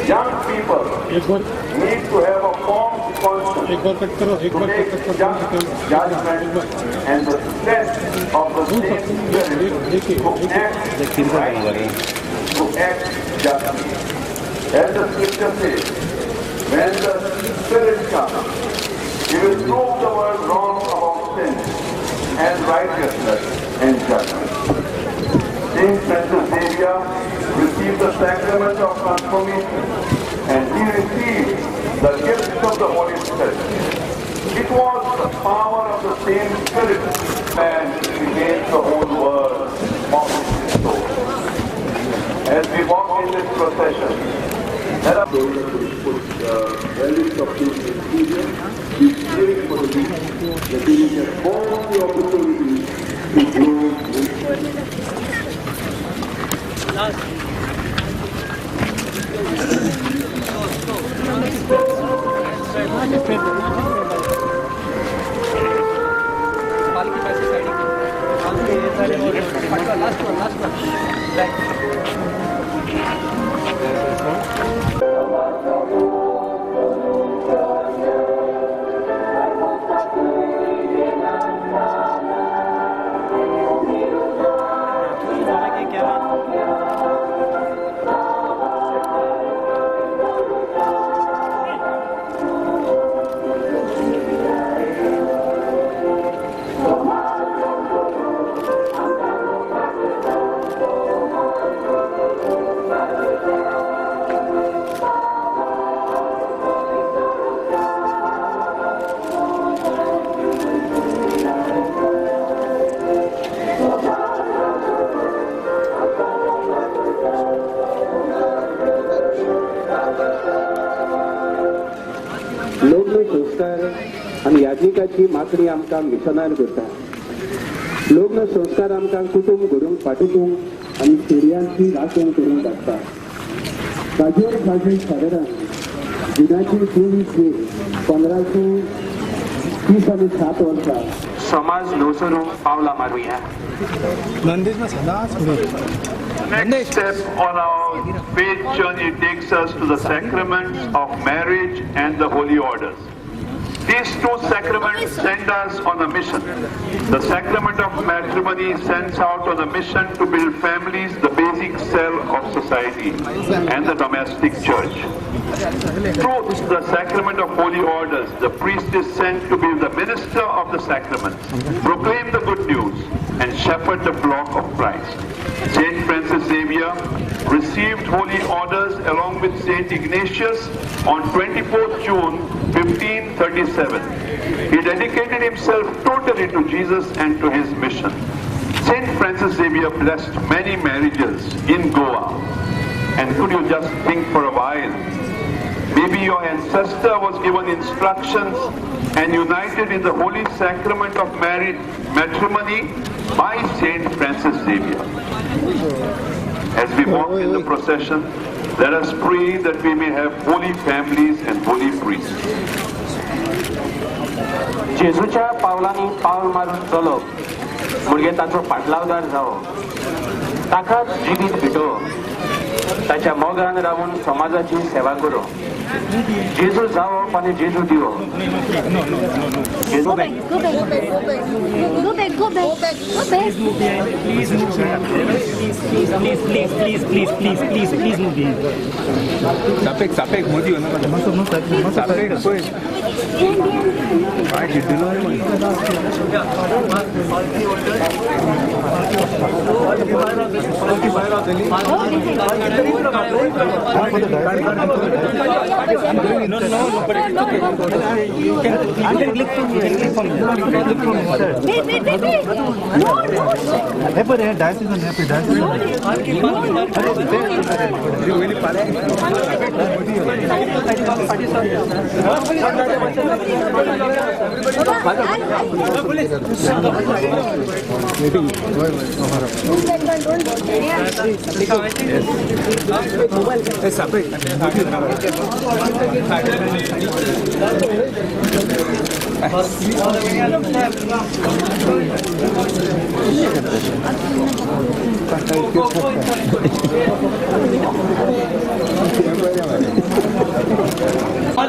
Young people need to have a formed conscience to make just judgment and the strength of the same spirit to act rightly, to act justly. As the scripture says, when the Spirit comes, He will prove the world wrong about sin and righteousness and judgment. Saint Francis Xavier received the sacrament of transformation and he received the gift of the Holy Spirit. It was the power of the same Spirit and created the whole world of his soul. As we walk in this procession, let us relics of this experience. We pray for the people that they will have all the opportunities to grow संस्कार आणि याज्ञिकाची मागणी आमकां मिशनार करता. लग्न संस्कार आमकां कुटुंब घडोवंक फाटूंक आनी पिढयांची राखण करूंक लागता. ताजेर खातीर सादारण जुनाची 24 मे 1537 वर्सा समाज नुसरूंक पावलां मारूया. Next step on our faith journey takes us to the sacraments of marriage and the holy orders. These two sacraments send us on a mission. The sacrament of matrimony sends out on a mission to build families, the basic cell of society, and the domestic church. Through the sacrament of holy orders, the priest is sent to be the minister of the sacrament, proclaim the good news, and shepherd the flock of Christ. Saint Francis Xavier received holy orders along with Saint Ignatius on 24th June 1537. He dedicated himself totally to Jesus and to his mission. Saint Francis Xavier blessed many marriages in Goa. And could you just think for a while, maybe your ancestor was given instructions and united in the holy sacrament of matrimony by Saint Francis Xavier. As we walk in the procession, let us pray that we may have holy families and holy priests. जेजूच्या पावलांनी पावल मारून चलप म्हणजे ताचो फाटलावदार जावप, ताकाच जिवीत भिटोवप, ताच्या मोगान रावून समाजाची सेवा करप, जेजू जावप आणि जेजू दिवप. सापेक Modi सापेक All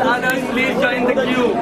others, please join the queue.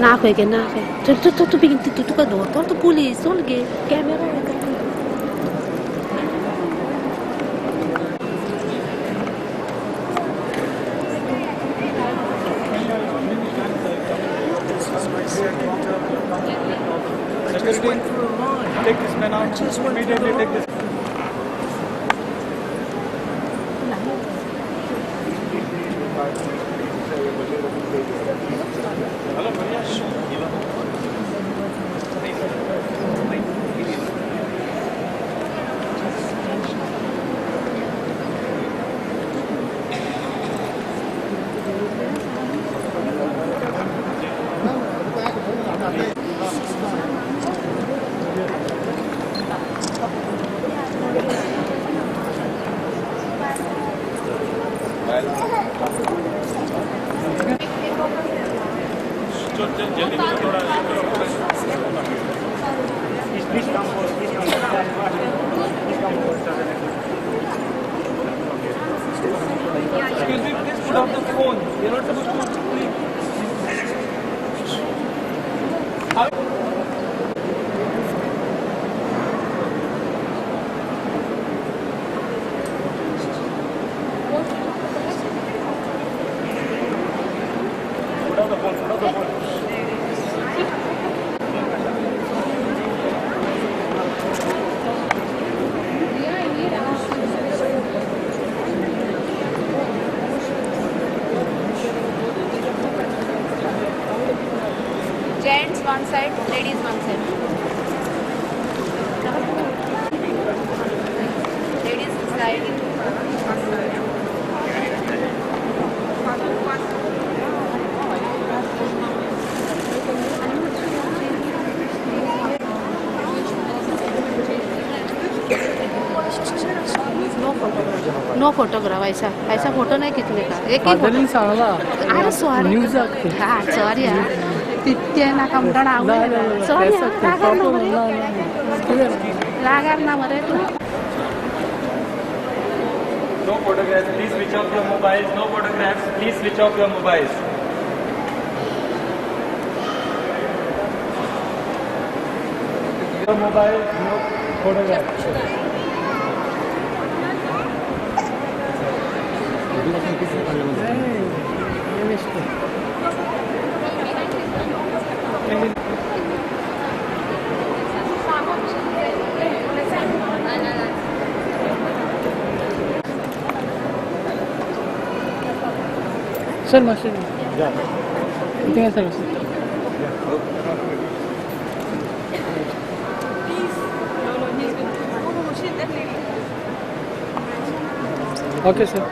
Na kwe ke na kwe. Tu bikin tu ka do. Tu police ol ge camera. Take this man out. Immediately take this. Excuse me, please put off the phone. You're not supposed to please. Gents one side, ladies one side. Ladies side. No photograph ऐसा फोटो नहीं खींचने का एक ही अरे सॉरी हाँ सॉरी हाँ तिथे ना कमटण सॉरी लागार ना मरे तू No photographs, please switch off your mobiles. No photographs, please switch off your mobiles. No mobile, no photographs. Sir master किती sir okay sir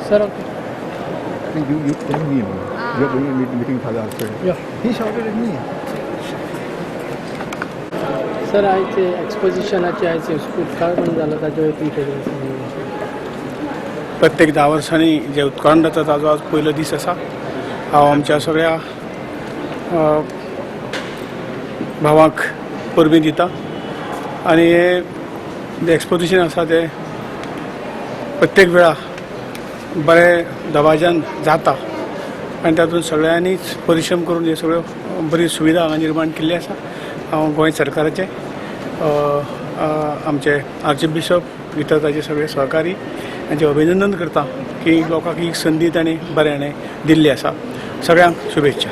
sir okay sir आयचे एक्सपोजिशनाचे आयचे उद्घाटन जालं ताजे प्रत्येक 10 वर्सांनी जे उत्खनन जाता ताजो आज पयलो दीस आसा हांव आमच्या सगळ्या भावांक परबीं दिता आनी हे जे एक्सपोजिशन आसा ते प्रत्येक वेळा बरे दबाज्यान जाता आनी तातूंत सगळ्यांनीच परिश्रम करून हे सगळ्यो बरी सुविधा हांगा निर्माण केल्ली आसा हांव गोंय सरकाराचे आमचे आर्चबिशप भितर ताचे सगळे सहकारी हांचे अभिनंदन करता की लोकांक ही संदी ताणें बऱ्याने दिल्ली आसा सगळ्यांक शुभेच्छा.